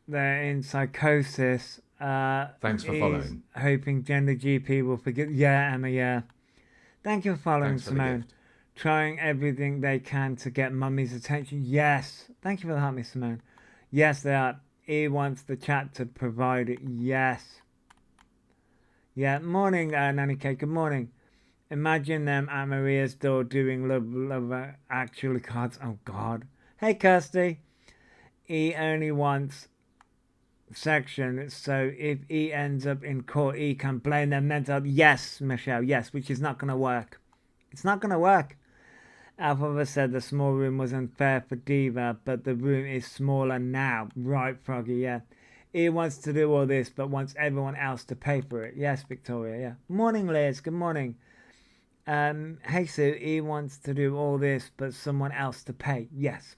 they're in psychosis. Thanks for following. Hoping Gender GP will forgive. Yeah, Emma, yeah. Thank you for following, Thanks Simone. Trying everything they can to get mummy's attention. Yes. Thank you for the help, Miss Simone. Yes, they are. He wants the chat to provide it. Yes. Yeah, morning, Nanny K. Good morning. Imagine them at Maria's door doing love actually cards. Oh, God. Hey, Kirsty. He only wants section, so if he ends up in court, he can blame their mental. Yes, Michelle, yes, which is not going to work. It's not going to work. Elphaba said the small room was unfair for Diva, but the room is smaller now. Right, Froggy, yeah. He wants to do all this, but wants everyone else to pay for it. Yes, Victoria, yeah. Morning, Liz. Good morning. Hey, Sue, he wants to do all this, but someone else to pay. Yes.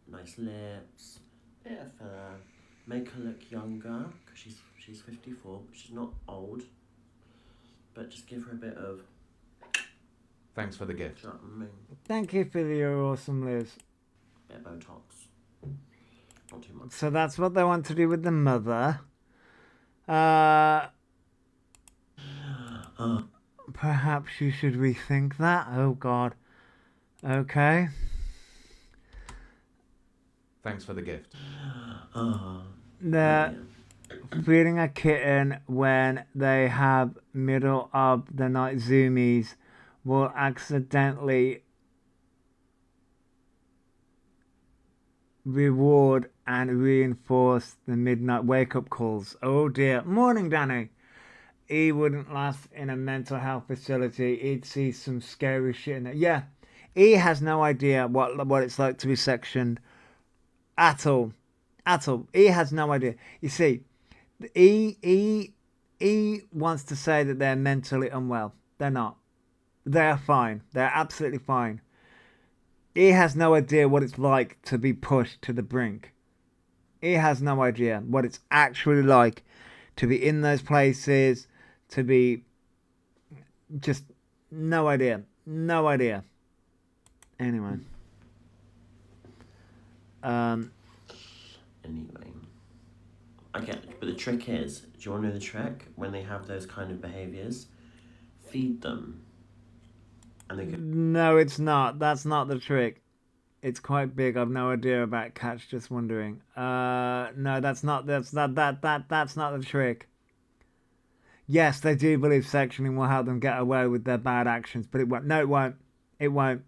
Nice lips. Bit of make her look younger, because she's 54, but she's not old. But just give her a bit of... Thanks for the gift. Do you know what I mean? Thank you for your awesome, Liz. Bit of Botox. Not too much. So that's what they want to do with the mother. Perhaps you should rethink that. Oh, God. Okay. Thanks for the gift. They're feeding a kitten when they have middle of the night zoomies will accidentally reward and reinforce the midnight wake-up calls. Oh dear. Morning, Danny. He wouldn't last in a mental health facility. He'd see some scary shit in there. Yeah, he has no idea what it's like to be sectioned at all. At all. He has no idea. You see, he wants to say that they're mentally unwell. They're not. They're fine. They're absolutely fine. He has no idea what it's like to be pushed to the brink. He has no idea what it's actually like to be in those places, to be just no idea. No idea. Anyway. Anyway. Okay, but the trick is, do you want to know the trick? When they have those kind of behaviours, feed them. And they go, no, it's not. That's not the trick. It's quite big. I've no idea about cats. Just wondering. No, that's not. That's not the trick. Yes, they do believe sectioning will help them get away with their bad actions, but it won't. No, it won't. It won't.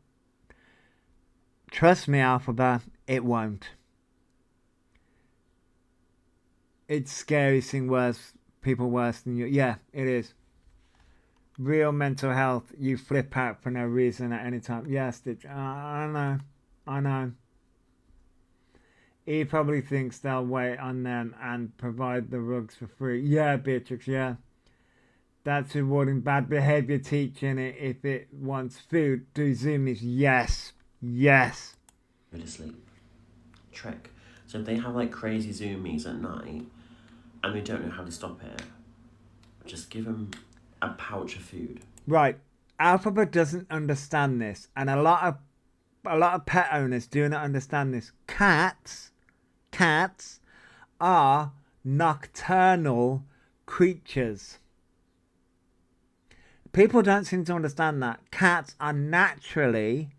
Trust me, Elphaba, it won't. It's scary seeing people worse than you. Yeah, it is. Real mental health, you flip out for no reason at any time. Yes, I know. He probably thinks they'll wait on them and provide the rugs for free. Yeah, Beatrix, yeah. That's rewarding bad behaviour teaching it if it wants food. Do zoomies. Yes. Yes. go to sleep. Trick. So if they have like crazy zoomies at night and we don't know how to stop it, just give them a pouch of food. Right. Elphaba doesn't understand this, and a lot of pet owners do not understand this. Cats are nocturnal creatures. People don't seem to understand that. Cats are naturally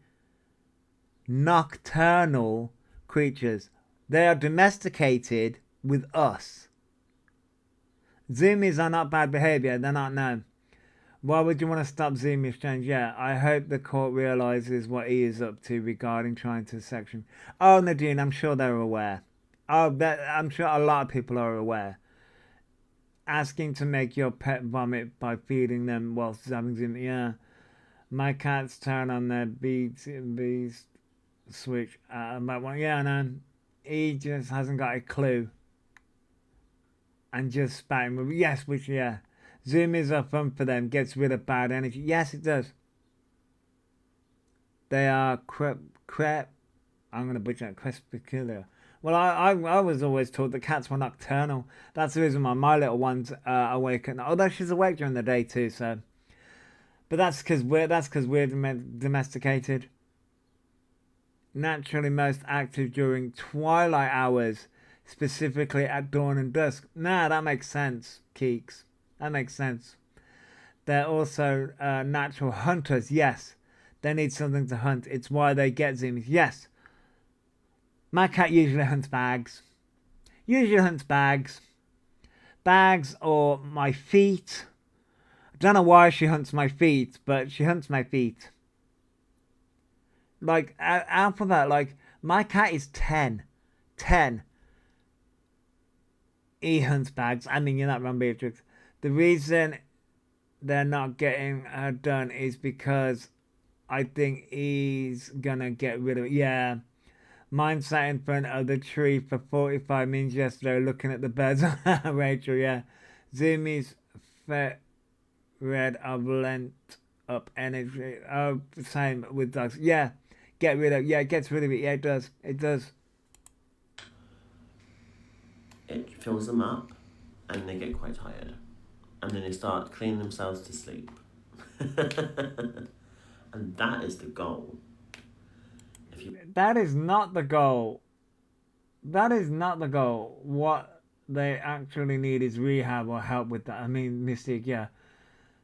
nocturnal creatures. They are domesticated with us. Zoomies are not bad behaviour. They're not known. Why would you want to stop Zoomie exchange? Yeah, I hope the court realises what he is up to regarding trying to section. Oh, Nadine, I'm sure they're aware. I'm sure a lot of people are aware. Asking to make your pet vomit by feeding them whilst having Zoomie. Yeah. My cats turn on their bees switch about one. Yeah, no. He just hasn't got a clue. And just spouting with, yes, which, yeah. Zoomies are fun for them, gets rid of bad energy. Yes, it does. They are I'm going to butcher that, crepuscular. Well, I was always taught that cats were nocturnal. That's the reason why my little one's awake at night. Although she's awake during the day too, so. But that's because we're domesticated. Naturally most active during twilight hours, specifically at dawn and dusk. Nah, that makes sense, Keeks. That makes sense. They're also natural hunters. Yes, they need something to hunt. It's why they get zoomies. Yes. My cat usually hunts bags. Bags or my feet. I don't know why she hunts my feet, but she hunts my feet. Like, Elphaba, like, my cat is 10. 10. He hunts bags. I mean, you're not wrong, Beatrix. The reason they're not getting her done is because I think he's gonna get rid of it. Yeah. Mine sat in front of the tree for 45 minutes yesterday looking at the birds. Rachel, yeah. Zoomies red of lent up energy. Oh, same with dogs. Yeah. Get rid of it. Yeah, it gets rid of it. Yeah, it does. It does. It fills them up and they get quite tired. And then they start cleaning themselves to sleep. And that is the goal. That is not the goal. That is not the goal. What they actually need is rehab or help with that. I mean, Mystique, yeah.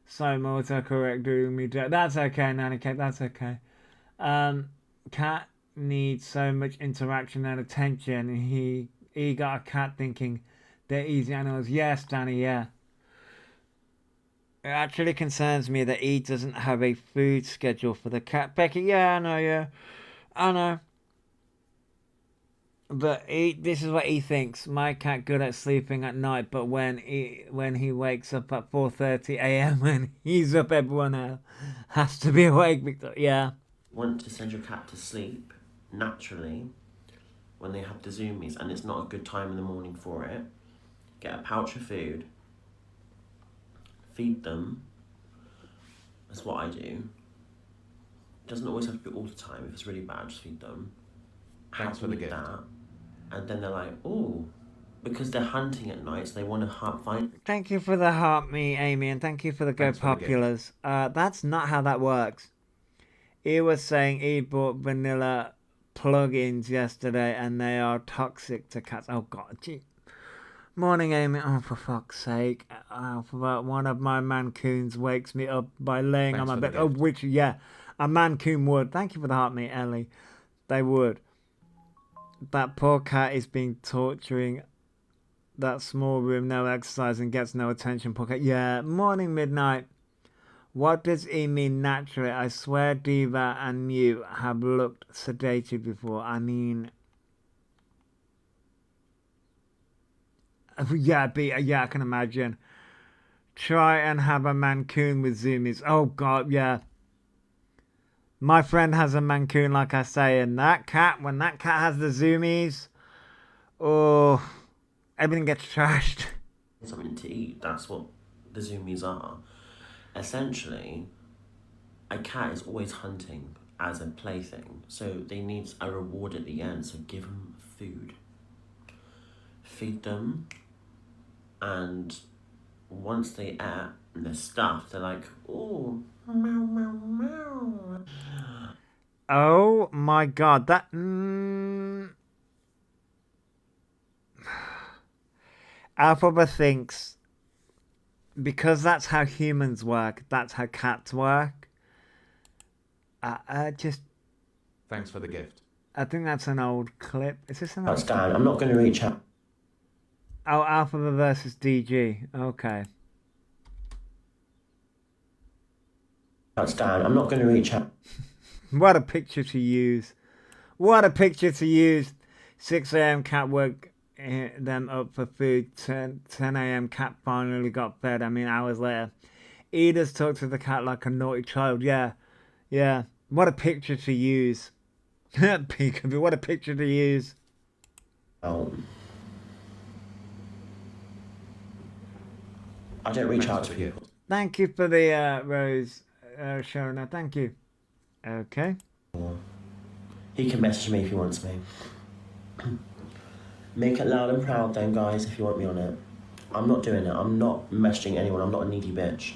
So, autocorrect doing me. That's okay, Nanny Cat. That's okay. Cat needs so much interaction and attention. He got a cat thinking they're easy animals. Yes, Danny, yeah. It actually concerns me that he doesn't have a food schedule for the cat. Becky, yeah, I know, yeah. I know. But this is what he thinks. My cat good at sleeping at night, but when he wakes up at 4:30 a.m. when he's up, everyone else has to be awake. Yeah. Want to send your cat to sleep naturally when they have the zoomies and it's not a good time in the morning for it. Get a pouch of food. Feed them. That's what I do. It doesn't always have to be all the time. If it's really bad, just feed them. Thanks for the gift. That, and then they're like, oh, because they're hunting at night, so they want to find. Thank you for the heart me, Amy, and thank you for the Go Thanks for the Populars. That's not how that works. He was saying he bought vanilla plugins yesterday and they are toxic to cats. Oh, God. Gee. Morning, Amy. Oh, for fuck's sake. One of my mancoons wakes me up by laying Thanks on my for the bed. Oh, gift. which, yeah, a mancoon would. Thank you for the heart me, Ellie. They would. That poor cat is being torturing that small room, no exercise and gets no attention. Poor cat. Yeah, morning, midnight. What does he mean naturally? I swear Diva and Mew have looked sedated before. I mean... Yeah, I can imagine. Try and have a mancoon with zoomies. Oh, God, yeah. My friend has a mancoon, like I say, and that cat, when that cat has the zoomies, oh, everything gets trashed. Something to eat. That's what the zoomies are. Essentially, a cat is always hunting as a plaything, so they need a reward at the end. So give them food, feed them, and once they eat and they're stuffed, they're like, oh, meow meow meow. Oh my God, that. Elphaba thinks because that's how humans work, that's how cats work. Thanks for the gift. I think that's an old clip. Is this an old That's Dan. I'm not going to reach out. Oh, Elphaba versus DG. Okay. That's Dan. I'm not going to reach out. What a picture to use. What a picture to use. 6 a.m. cat woke them up for food. 10 a.m. cat finally got fed. I mean, hours later. Edith talked to the cat like a naughty child. Yeah. Yeah. What a picture to use. Peekaboo. What a picture to use. Oh. I don't reach out to people. Thank you for the Rose Shona. Thank you. Okay. He can message me if he wants me. Make it loud and proud then, guys, if you want me on it. I'm not doing it. I'm not messaging anyone. I'm not a needy bitch.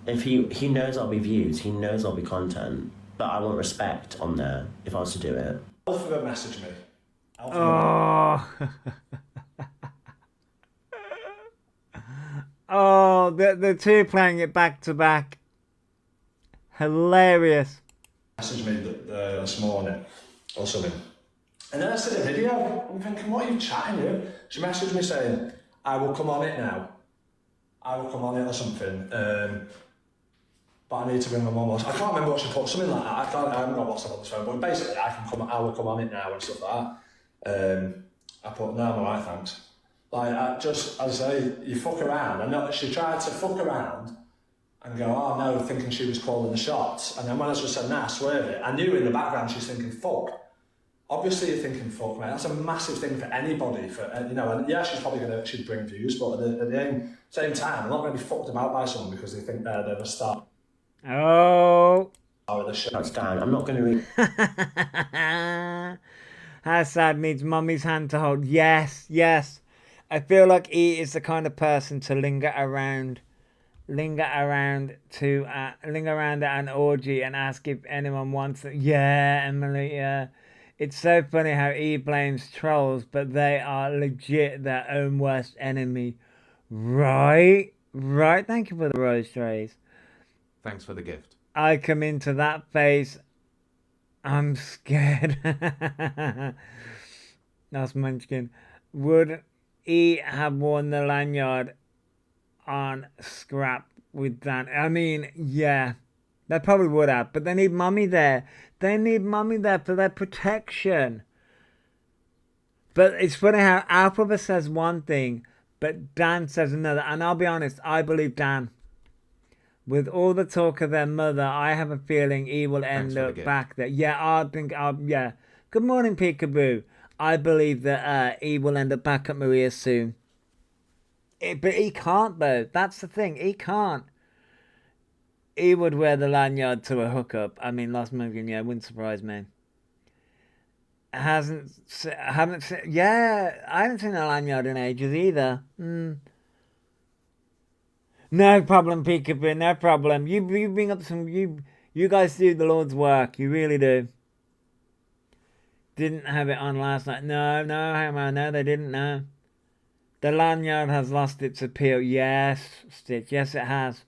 If he knows I'll be views, he knows I'll be content, but I want respect on there if I was to do it. Elphaba message me. Oh. Oh, the two playing it back to back. Hilarious. Messaged me this morning or something. And then I said a video. I'm thinking, what are you chatting to? She messaged me saying, I will come on it now. I will come on it or something. But I need to bring my mum on. I can't remember what she put, something like that. I haven't got WhatsApp on this phone, but basically I will come on it now and stuff like that. I put, no, I'm alright, thanks. Like, as I say, you fuck around. I know she tried to fuck around and go, oh no, thinking she was calling the shots. And then when I just said, nah, swerve it, I knew in the background she's thinking, fuck. Obviously you're thinking, fuck, mate. That's a massive thing for anybody. And yeah, she'd bring views, but at the same time, I'm not going to be fucked about by someone because they think they're the star. Oh. Of the show. That's Dan. I'm not going to read. Hassad needs mummy's hand to hold. Yes, yes. I feel like he is the kind of person to linger around at an orgy and ask if anyone wants it. Yeah, Emily, yeah. It's so funny how he blames trolls, but they are legit their own worst enemy. Right? Right. Thank you for the rose trays. Thanks for the gift. I come into that phase. I'm scared. That's Munchkin. Would he have worn the lanyard on scrap with Dan? I mean, yeah. They probably would have. But they need mummy there. They need mummy there for their protection. But it's funny how Elphaba says one thing, but Dan says another. And I'll be honest, I believe Dan. With all the talk of their mother, I have a feeling he will end up back there. Yeah, yeah. Good morning, Peekaboo. I believe that he will end up back at Maria soon. But he can't, though. That's the thing. He can't. he would wear the lanyard to a hookup. I mean, Lost Monkey, yeah, wouldn't surprise me. Haven't seen, yeah, I haven't seen a lanyard in ages either. No problem, Peekaboo, no problem. You bring up some, you guys do the Lord's work, you really do. Didn't have it on last night. No, Homo, no, they didn't, no. The lanyard has lost its appeal. Yes, Stitch, yes it has.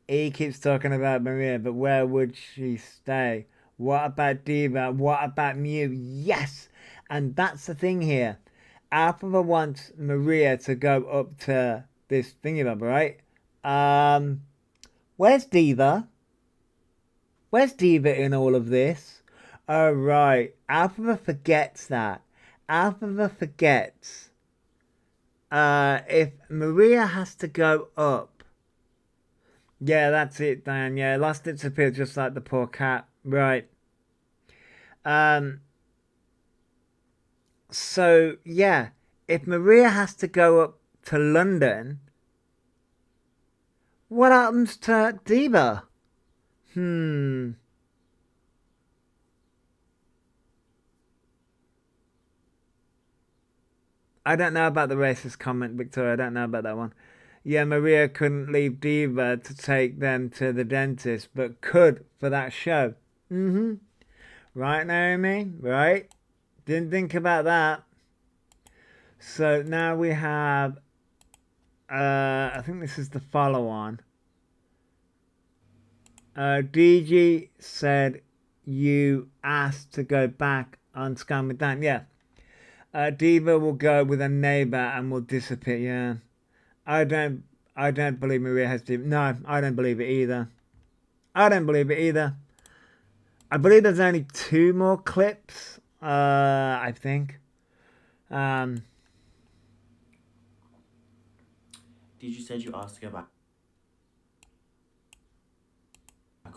He keeps talking about Maria, but where would she stay? What about Diva? What about Mew? Yes! And that's the thing here. Elphaba wants Maria to go up to this thingy, right? Where's Diva? Where's Diva in all of this? Oh, right. Elphaba forgets that. Elphaba forgets. If Maria has to go up. Yeah, that's it, Dan. Yeah, lost its appeal just like the poor cat. Right. So, yeah. If Maria has to go up to London, what happens to Diva? I don't know about the racist comment, Victoria. I don't know about that one. Yeah, Maria couldn't leave Diva to take them to the dentist, but could for that show. Right, Naomi? Right? Didn't think about that. So now we have, I think this is the follow-on. DG said you asked to go back on Scam with Dan. Yeah. Diva will go with a neighbour and will disappear. Yeah. I don't believe Maria has Diva. No, I don't believe it either. I don't believe it either. I believe there's only 2 more clips. I think. Did you said you asked to go back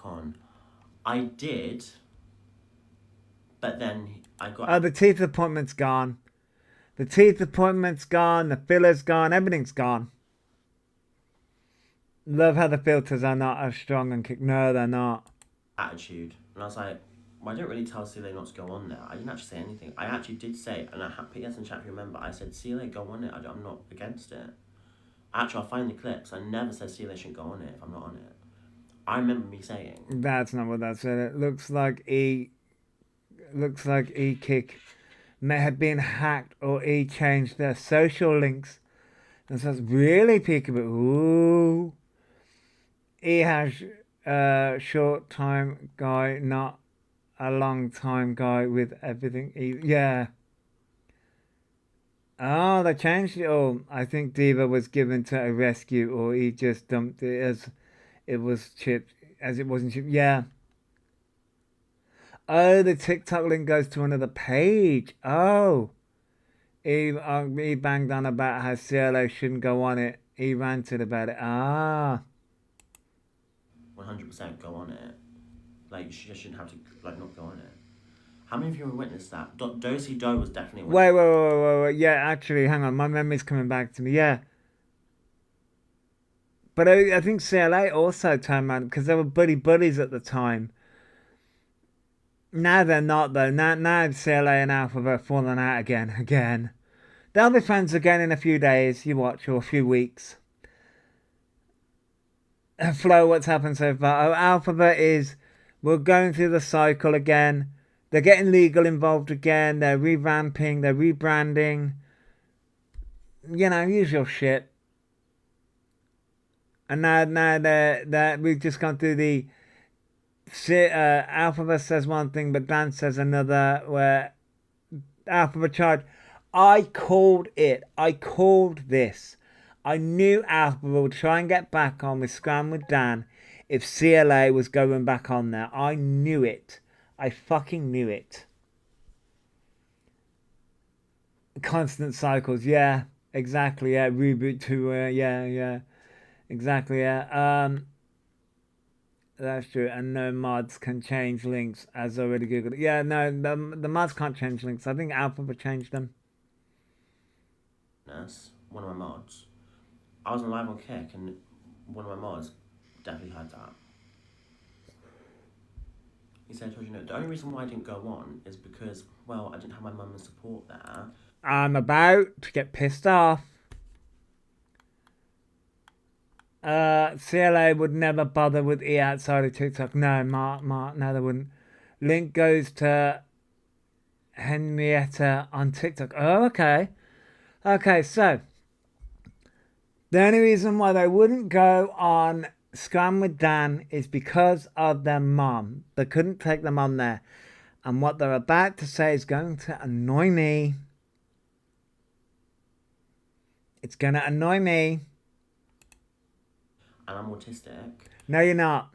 on? I did, but then I got. Oh, the teeth appointment's gone. The teeth appointment's gone. The filler's gone. Everything's gone. Love how the filters are not as strong and kick. No, they're not. Attitude, and I was like, well, I don't really tell CLA not to go on there. I didn't actually say anything. I actually did say, and I put yes in chat if you remember. I said CLA go on it. I'm not against it. Actually, I'll find the clips. I never said CLA shouldn't go on it if I'm not on it. I remember me saying. That's not what that said. It looks like E-Kick may have been hacked or E changed their social links. And says, really, Peekaboo? Ooh. E has short time guy, not a long time guy with everything. Yeah. Oh, they changed it all. I think Diva was given to a rescue, or he just dumped it as it was chipped, as it wasn't chipped. Yeah. Oh, the TikTok link goes to another page. Oh. He banged on about how CLO shouldn't go on it. He ranted about it. Ah. 100% go on it. Like, she just shouldn't have to, like, not go on it. How many of you have witnessed that? Doherty Doe was definitely one. Wait. Yeah, actually, hang on. My memory's coming back to me. Yeah. But I think CLA also turned around because they were buddies at the time. Now they're not, though. Now CLA and Elphaba are falling out again. They'll be friends again in a few days, you watch, or a few weeks. Flo, what's happened so far? Oh, Elphaba is, we're going through the cycle again. They're getting legal involved again. They're revamping, they're rebranding. You know, usual shit. And now we've just gone through the Elphaba says one thing, but Dan says another. Where Elphaba charged. I called it. I called this. I knew Elphaba would try and get back on with Scram with Dan if CLA was going back on there. I knew it. I fucking knew it. Constant cycles. Yeah, exactly. Yeah, reboot to. Yeah. Exactly. Yeah. That's true. And no mods can change links, as already googled. Yeah. No, the mods can't change links. I think Elphaba changed them. One of my mods. I was on live on Kick, and one of my mods definitely heard that. He said, I told you no. The only reason why I didn't go on is because, well, I didn't have my mum's support there. I'm about to get pissed off. CLA would never bother with E outside of TikTok. No, Mark, no, they wouldn't. Link goes to Henrietta on TikTok. Oh, okay. Okay, so the only reason why they wouldn't go on Scram with Dan is because of their mom. They couldn't take them on there. And what they're about to say is going to annoy me. It's going to annoy me. And I'm autistic. No, you're not.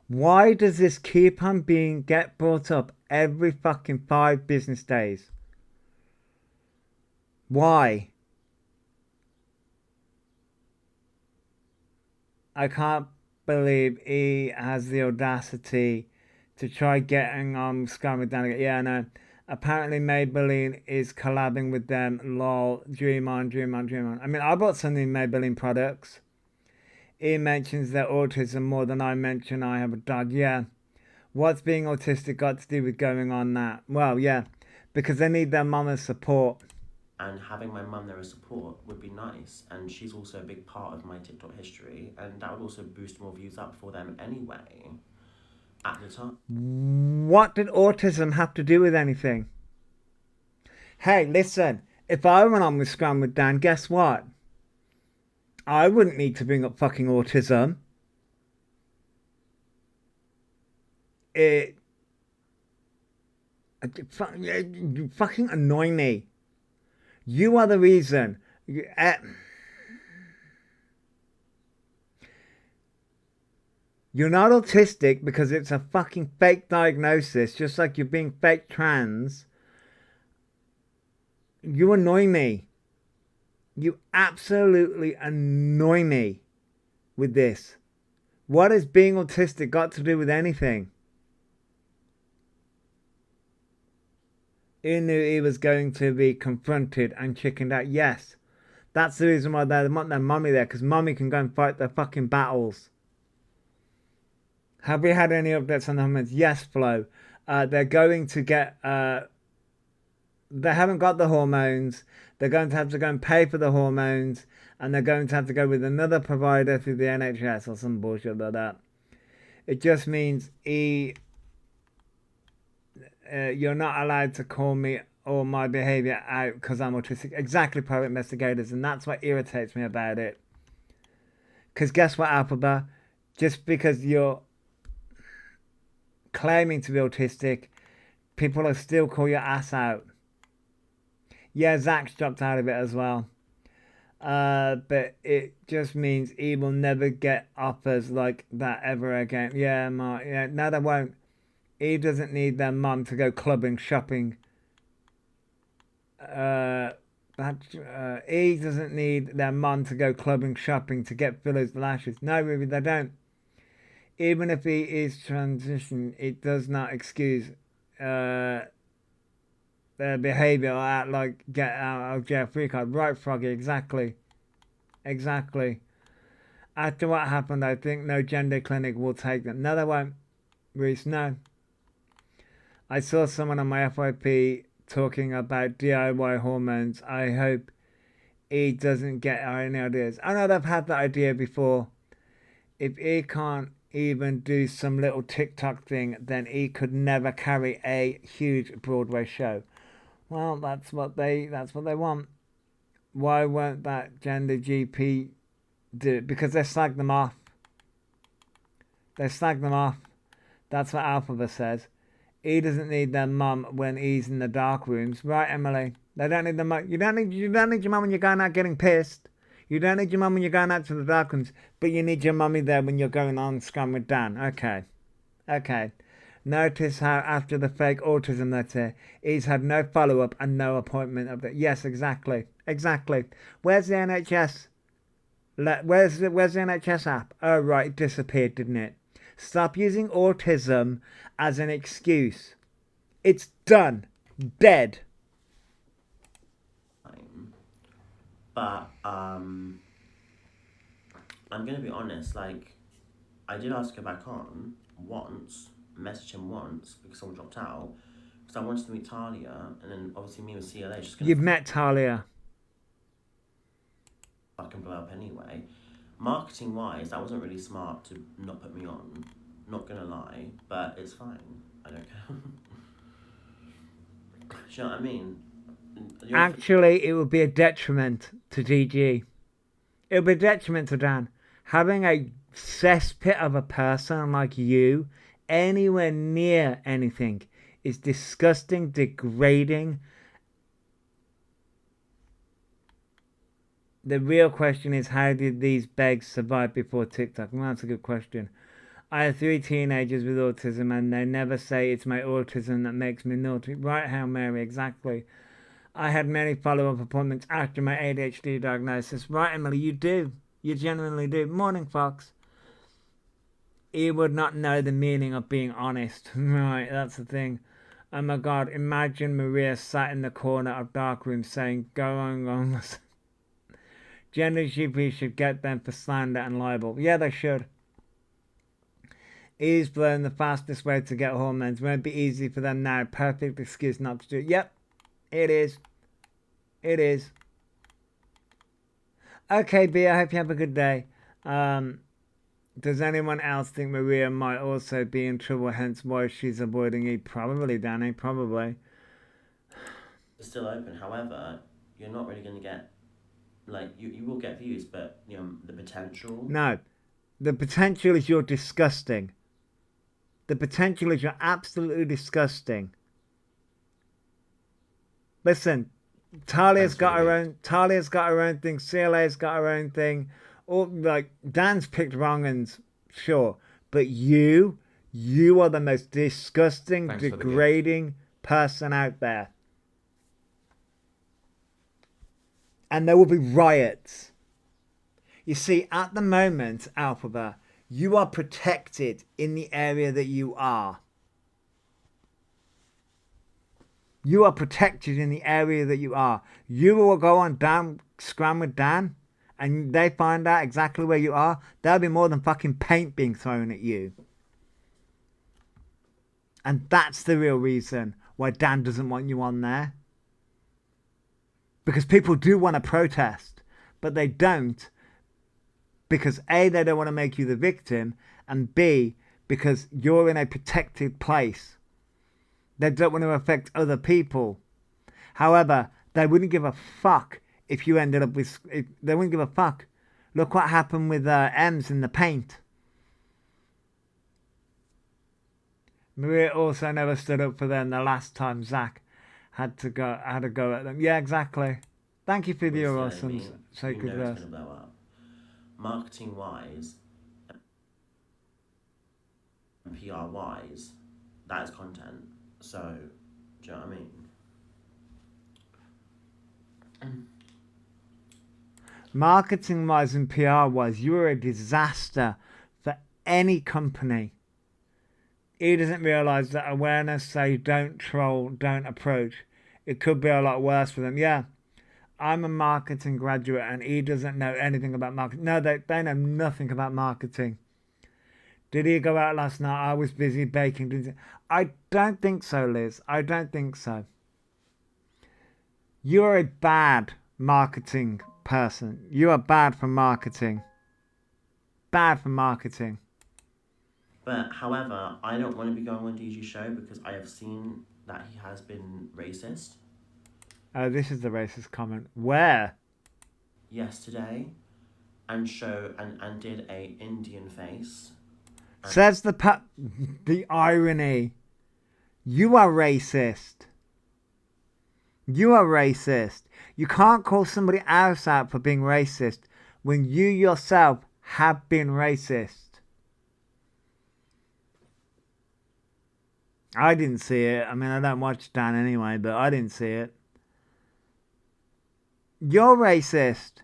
Why does this keep on get brought up every fucking 5 business days? Why? I can't believe he has the audacity to try getting on Scam with Dan. Yeah, no. Apparently Maybelline is collabing with them. Lol. Dream on. I mean, I bought some new Maybelline products. He mentions their autism more than I mention I have a dog. Yeah. What's being autistic got to do with going on that? Well, yeah. Because they need their mama's support. And having my mum there as support would be nice. And she's also a big part of my TikTok history. And that would also boost more views up for them anyway. At the time. What did autism have to do with anything? Hey, listen. If I went on with Scram with Dan, guess what? I wouldn't need to bring up fucking autism. You fucking annoy me. You are the reason. You're not autistic because it's a fucking fake diagnosis, just like you're being fake trans. You annoy me. You absolutely annoy me with this. What has being autistic got to do with anything? He knew he was going to be confronted and chickened out. Yes, that's the reason why they want their mummy there, because mummy can go and fight their fucking battles. Have we had any updates on the hormones? Yes, Flo. They're going to get... they haven't got the hormones. They're going to have to go and pay for the hormones. And they're going to have to go with another provider through the NHS or some bullshit like that. It just means you're not allowed to call me or my behaviour out because I'm autistic. Exactly, private investigators. And that's what irritates me about it. Because guess what, Elphaba? Just because you're claiming to be autistic, people will still call your ass out. Yeah, Zach's dropped out of it as well. But it just means he will never get offers like that ever again. Yeah, Mark. Yeah, no, they won't. He doesn't need their mum to go clubbing, shopping. He doesn't need their mum to go clubbing, shopping to get fillers, lashes. No, really, they don't. Even if he is transitioned, it does not excuse their behaviour or act like get out of jail free card. Right, Froggy, exactly. Exactly. After what happened, I think no gender clinic will take them. No, they won't. Reese, no. I saw someone on my FYP talking about DIY hormones. I hope he doesn't get any ideas. I know they've had that idea before. If he can't even do some little TikTok thing, then he could never carry a huge Broadway show. Well, that's what they want. Why won't that gender GP do it? Because they slag them off. They slag them off. That's what Elphaba says. He doesn't need their mum when he's in the dark rooms, right, Emily? They don't need the mum. You don't need your mum when you're going out getting pissed. You don't need your mum when you're going out to the dark rooms, but you need your mummy there when you're going on Scrum with Dan. Okay. Okay. Notice how after the fake autism letter, he's had no follow-up and no appointment update. Yes, exactly. Exactly. Where's the NHS? Where's the NHS app? Oh, right, it disappeared, didn't it? Stop using autism as an excuse. It's done. Dead. But I'm gonna be honest, like, I did ask her back on once, messaged him once because someone dropped out. Because I wanted to meet Talia, and then obviously me with CLA just gonna You've met Talia. fucking blow up anyway. Marketing wise, that wasn't really smart to not put me on. Not gonna lie, but it's fine. I don't care. Do you know what I mean? Actually, it would be a detriment to DG. It would be a detriment to Dan. Having a cesspit of a person like you anywhere near anything is disgusting, degrading. The real question is, how did these begs survive before TikTok? Well, that's a good question. I have 3 teenagers with autism and they never say it's my autism that makes me naughty. Right, Hail Mary, exactly. I had many follow-up appointments after my ADHD diagnosis. Right, Emily, you do. You genuinely do. Morning, Fox. You would not know the meaning of being honest. Right, that's the thing. Oh my God, imagine Maria sat in the corner of dark room saying, go on. Gender GP should get them for slander and libel. Yeah, they should. Ease blown, the fastest way to get hormones. Won't be easy for them now. Perfect excuse not to do it. Yep, it is. It is. Okay, B, I hope you have a good day. Does anyone else think Maria might also be in trouble, hence why she's avoiding you? Probably, Danny, probably. It's still open. However, you're not really going to get, like, you will get views, but, you know, the potential... No. The potential is you're disgusting. The potential is you're absolutely disgusting. Listen, Talia's got her own thing, CLA's got her own thing. Or, like, Dan's picked wrong uns, sure. But you are the most disgusting, degrading person out there. And there will be riots. You see, at the moment, Elphaba, you are protected in the area that you are. You are protected in the area that you are. You will go on Dan, scram with Dan, and they find out exactly where you are. There'll be more than fucking paint being thrown at you. And that's the real reason why Dan doesn't want you on there. Because people do want to protest, but they don't. Because A, they don't want to make you the victim, and B, because you're in a protected place. They don't want to affect other people. However, they wouldn't give a fuck if you ended up with... They wouldn't give a fuck. Look what happened with M's in the paint. Maria also never stood up for them the last time Zach had a go at them. Yeah, exactly. Thank you for your awesome sacred verse. Marketing wise and PR wise, that is content. So, do you know what I mean? Marketing wise and PR wise, you are a disaster for any company. He doesn't realise that awareness, say don't troll, don't approach. It could be a lot worse for them. Yeah. I'm a marketing graduate and he doesn't know anything about marketing. No, they know nothing about marketing. Did he go out last night? I was busy baking. I don't think so, Liz. I don't think so. You're a bad marketing person. You are bad for marketing. Bad for marketing. But, however, I don't want to be going on DG's show because I have seen that he has been racist. Oh, this is the racist comment. Where? Yesterday, and did a Indian face. Says the irony. You are racist. You are racist. You can't call somebody else out for being racist when you yourself have been racist. I didn't see it. I mean, I don't watch Dan anyway, but I didn't see it. You're racist.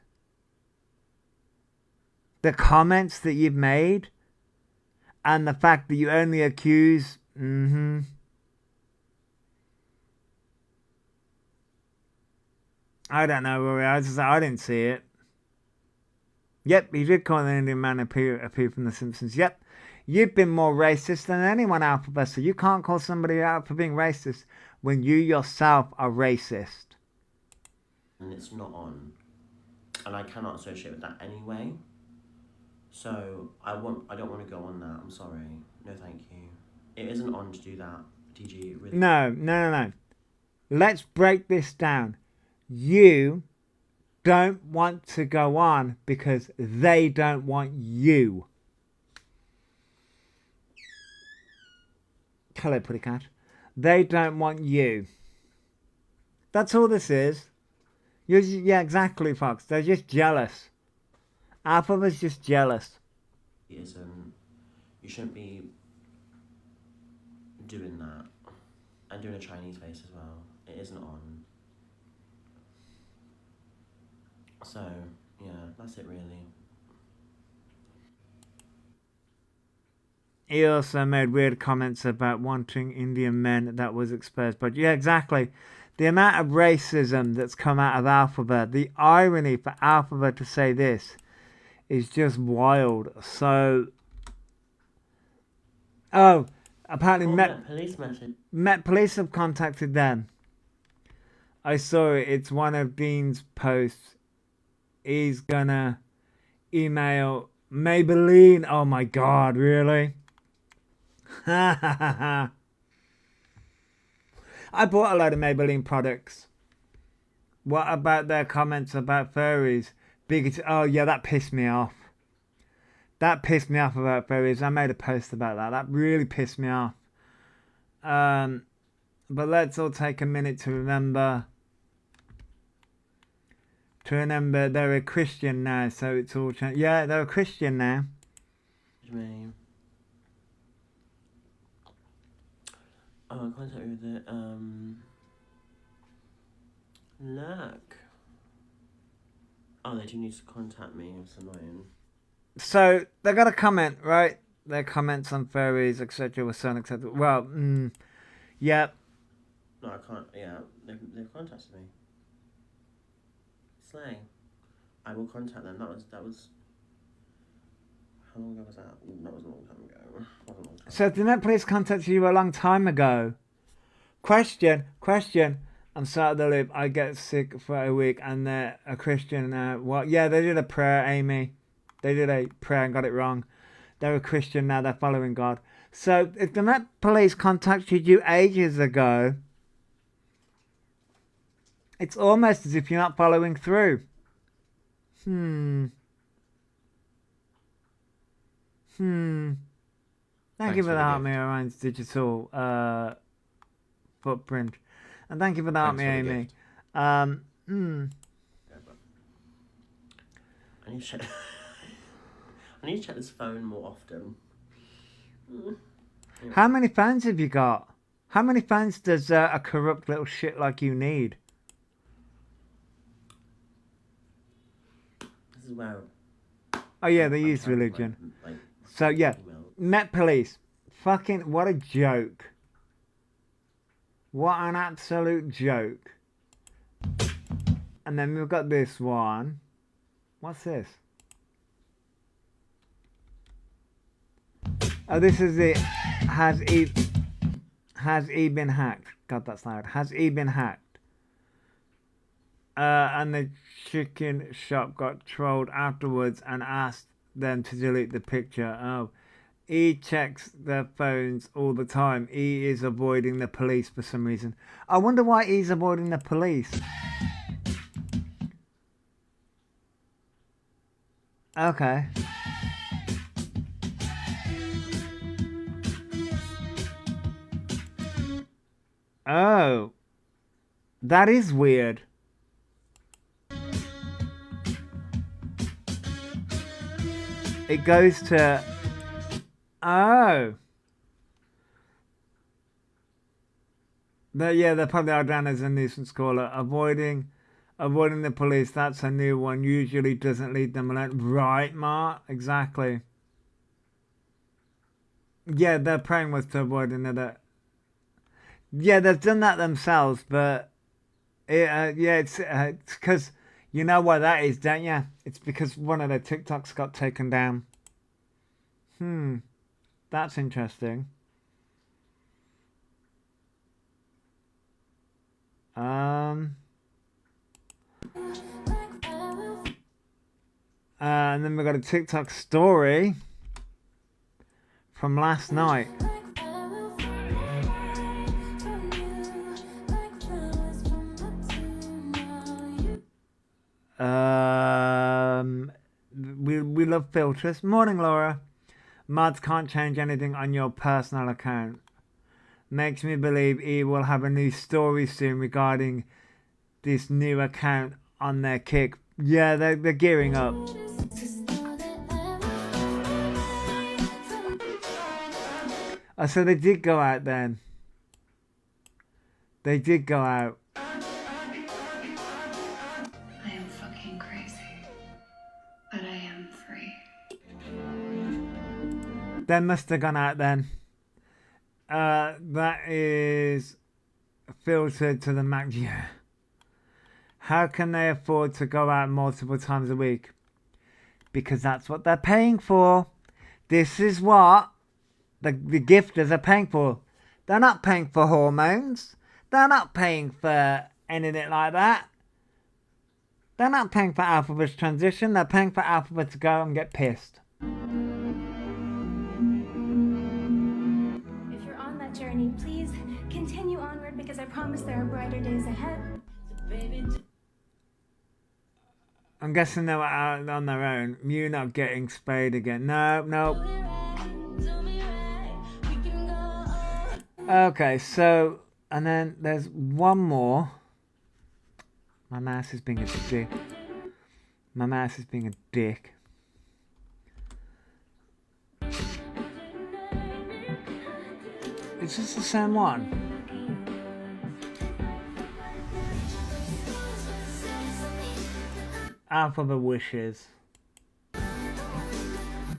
The comments that you've made and the fact that you only accuse... I don't know, Rory. I didn't see it. Yep, he did call an Indian man a P from The Simpsons. Yep. You've been more racist than anyone, Elphaba, so you can't call somebody out for being racist when you yourself are racist. And it's not on. And I cannot associate with that anyway. So I don't want to go on that. I'm sorry. No, thank you. It isn't on to do that. TG, really. No. Let's break this down. You don't want to go on because they don't want you. Hello, Pretty Cat. They don't want you. That's all this is. Yeah, exactly, Fox. They're just jealous. Elphaba's just jealous. It isn't. You shouldn't be doing that. And doing a Chinese face as well. It isn't on. So, yeah, that's it really. He also made weird comments about wanting Indian men that was exposed. But yeah, exactly. The amount of racism that's come out of Elphaba, the irony for Elphaba to say this is just wild. So, apparently Met Police have contacted them. I saw it. It's one of Dean's posts. He's gonna email Maybelline. Oh my God, really? Ha ha ha ha. I bought a load of Maybelline products. What about their comments about furries? Oh yeah, that pissed me off. That pissed me off about furries. I made a post about that. That really pissed me off. But let's all take a minute to remember. They're a Christian now, so it's all changed. Yeah, they're a Christian now. What do you mean? Oh, I contact with it. Look. Oh, they do need to contact me. It's annoying. So they got a comment, right? Their comments on furries, etc., were so unacceptable. Well, yeah. No, I can't. Yeah, they've contacted me. Slay. I will contact them. That was. How long ago was that? That was a long time ago. That was a long time. So the Met Police contacted you a long time ago. Question. I'm sorry of the loop. I get sick for a week and they're a Christian. What? Yeah, they did a prayer, Amy. They did a prayer and got it wrong. They're a Christian now. They're following God. So if the Met Police contacted you ages ago, it's almost as if you're not following through. Thank you for the Help Me Orion's digital footprint. And thank you for the Help Me, Amy. Yeah, but I need to check. I need to check this phone more often. Yeah. How many phones have you got? How many phones does a corrupt little shit like you need? This is where. Oh yeah, they use religion. So yeah, Met Police. Fucking what a joke. What an absolute joke. And then we've got this one. What's this? Oh, this is it. Has he been hacked? God, that's loud. Has he been hacked? And the chicken shop got trolled afterwards and asked them to delete the picture. Oh, he checks their phones all the time. He is avoiding the police for some reason. I wonder why he's avoiding the police. Okay. Oh, that is weird. It goes to... Oh. They're probably are down as a nuisance caller. Avoiding the police, that's a new one. Usually doesn't lead them alone. Right, Mark? Exactly. Yeah, their praying was to avoid another... Yeah, they've done that themselves, but... it's because You know why that is, don't you? It's because one of their TikToks got taken down. That's interesting. And then we got a TikTok story from last night. We love filters. Morning, Laura. Mods can't change anything on your personal account. Makes me believe he will have a new story soon regarding this new account on their kick. Yeah, they're gearing up. Oh, so they did go out then. They did go out. I am fucking crazy, but I am free. They must have gone out then. That is filtered to the max. Yeah. How can they afford to go out multiple times a week? Because that's what they're paying for. This is what the gifters are paying for. They're not paying for hormones. They're not paying for anything like that. They're not paying for Elphaba's transition. They're paying for Elphaba to go and get pissed. If you're on that journey, please continue onward because I promise there are brighter days ahead. I'm guessing they were out on their own. Mew not getting spayed again. No. Okay, so, and then there's one more. My mouse is being a dick. My mouse is being a dick. Is this the same one? Elphaba wishes.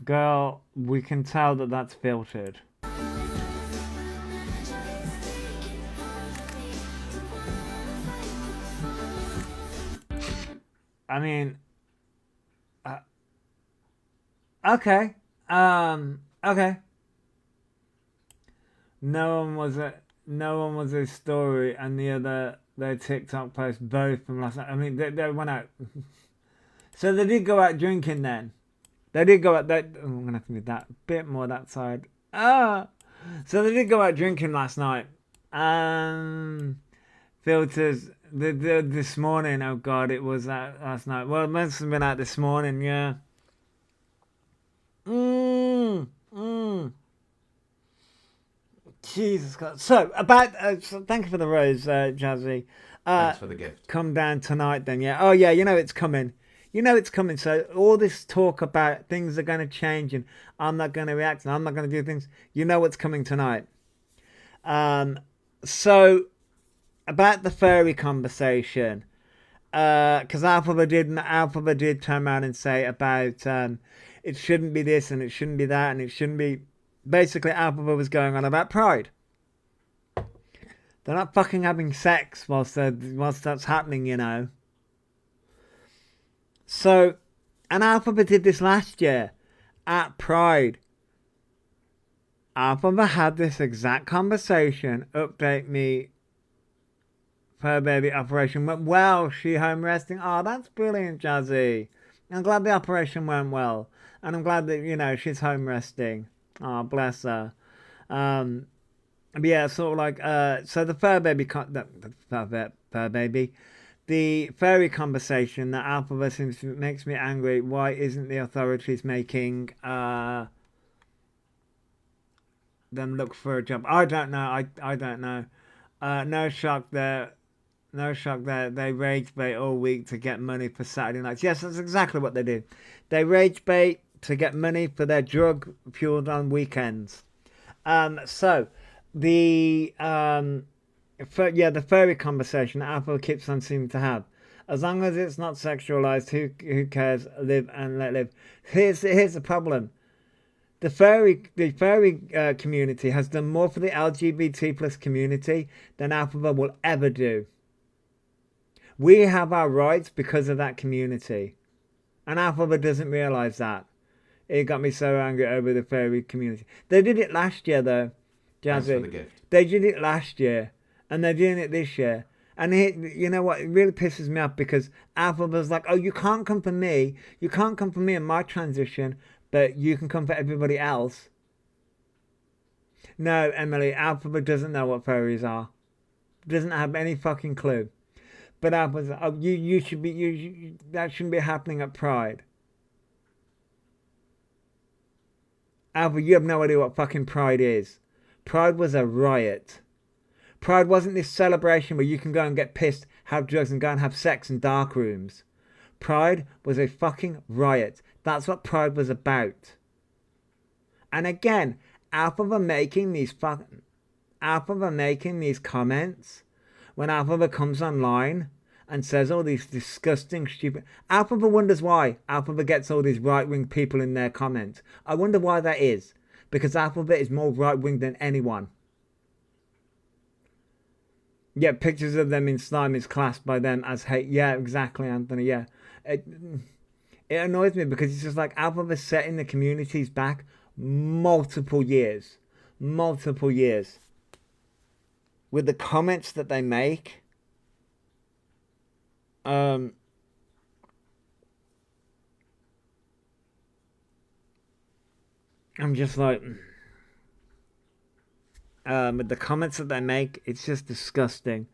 Girl, we can tell that that's filtered. I mean, okay, okay. No one was a story, and their TikTok post both from last night. I mean, they went out. So they did go out drinking then. They did go out. I'm gonna have to do that bit more that side. So they did go out drinking last night. Filters. This morning, oh god, it was out last night. Well, it must have been out this morning, yeah. Jesus God. So, about, thank you for the rose, Jazzy. Thanks for the gift. Come down tonight then, yeah. Oh yeah, you know it's coming. You know it's coming. So all this talk about things are going to change and I'm not going to react and I'm not going to do things. You know what's coming tonight. So... about the furry conversation, because Elphaba did turn around and say about it shouldn't be this and it shouldn't be that and it shouldn't be. Basically, Elphaba was going on about pride. They're not fucking having sex whilst that's happening, you know. So, and Elphaba did this last year at Pride. Elphaba had this exact conversation. Update me. Her baby operation went well. She home resting. Oh, that's brilliant, Jazzy. I'm glad the operation went well. And I'm glad that, you know, she's home resting. Oh, bless her. But yeah, sort of like, so the fur baby, the furry conversation that Elphaba seems to makes me angry. Why isn't the authorities making them look for a job? I don't know. I don't know. No shock there. No shock there. They rage bait all week to get money for Saturday nights. Yes, that's exactly what they do. They rage bait to get money for their drug fueled on weekends. So the the furry conversation that Apple keeps on seeming to have. As long as it's not sexualized, who cares? Live and let live. Here's the problem. The furry community has done more for the LGBT plus community than Elphaba will ever do. We have our rights because of that community. And Elphaba doesn't realise that. It got me so angry over the fairy community. They did it last year, though. Thanks for Jazzy. the gift. They did it last year. And they're doing it this year. And you know what? It really pisses me off because Elphaba's like, oh, you can't come for me. You can't come for me in my transition, but you can come for everybody else. No, Emily, Elphaba doesn't know what fairies are. Doesn't have any fucking clue. But Elphaba's like, oh, you should be, that shouldn't be happening at Pride. Alpha, you have no idea what fucking Pride is. Pride was a riot. Pride wasn't this celebration where you can go and get pissed, have drugs and go and have sex in dark rooms. Pride was a fucking riot. That's what Pride was about. And again, Elphaba making these comments when Elphaba comes online and says all these disgusting, stupid... Elphaba wonders why Elphaba gets all these right-wing people in their comments. I wonder why that is. Because Elphaba is more right-wing than anyone. Yeah, pictures of them in slime is classed by them as hate. Yeah, exactly, Anthony, yeah. It annoys me because it's just like Elphaba setting the communities back multiple years. Multiple years. With the comments that they make. I'm just like... with the comments that they make, it's just disgusting.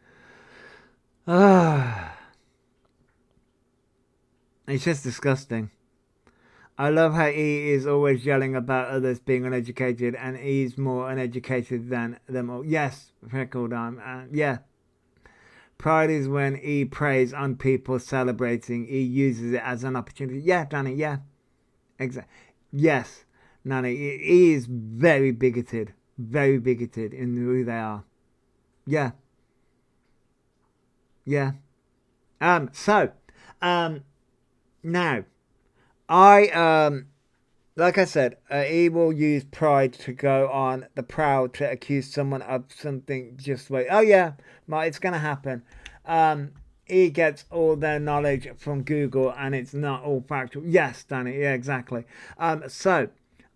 It's just disgusting. I love how E is always yelling about others being uneducated, and E's more uneducated than them all. Yes, Freckled Arm. Yeah. Pride is when E preys on people celebrating. E uses it as an opportunity. Yeah, Danny, yeah. Exactly. Yes, Nanny. E is very bigoted. Very bigoted in who they are. Yeah. Yeah. Now, like I said, he will use Pride to go on the prowl to accuse someone of something. Just wait. Oh yeah, it's gonna happen. He gets all their knowledge from Google, and it's not all factual. Yes, Danny. Yeah, exactly. So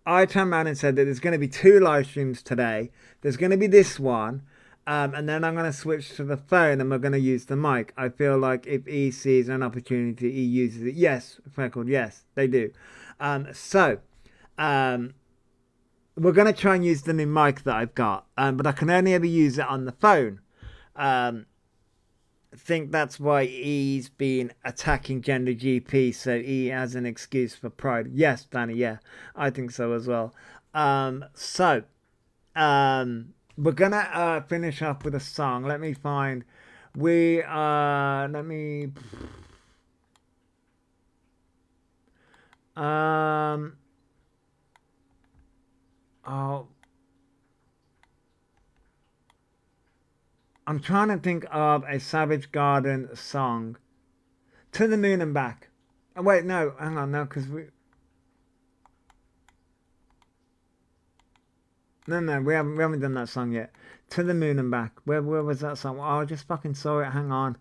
I turned around and said that there's going to be 2 live streams today. There's going to be this one, and then I'm going to switch to the phone and we're going to use the mic. I feel like if he sees an opportunity, he uses it. Yes, Freckled, yes, they do. We're going to try and use the new mic that I've got, but I can only ever use it on the phone. I think that's why he's been attacking Gender GP, so he has an excuse for Pride. Yes, Danny, yeah, I think so as well. We're gonna finish up with a song. Let me find. I'm trying to think of a Savage Garden song. To the Moon and Back. Oh, wait, no, hang on, no, because we... No, we haven't done that song yet. To the Moon and Back. Where was that song? Oh, I just fucking saw it, hang on.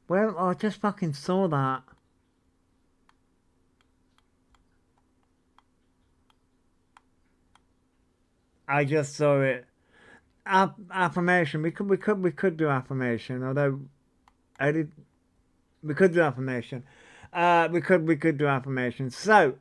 Well, I just fucking saw that. I just saw it. Affirmation. We could do affirmation. Although we could do affirmation. We could do affirmation. So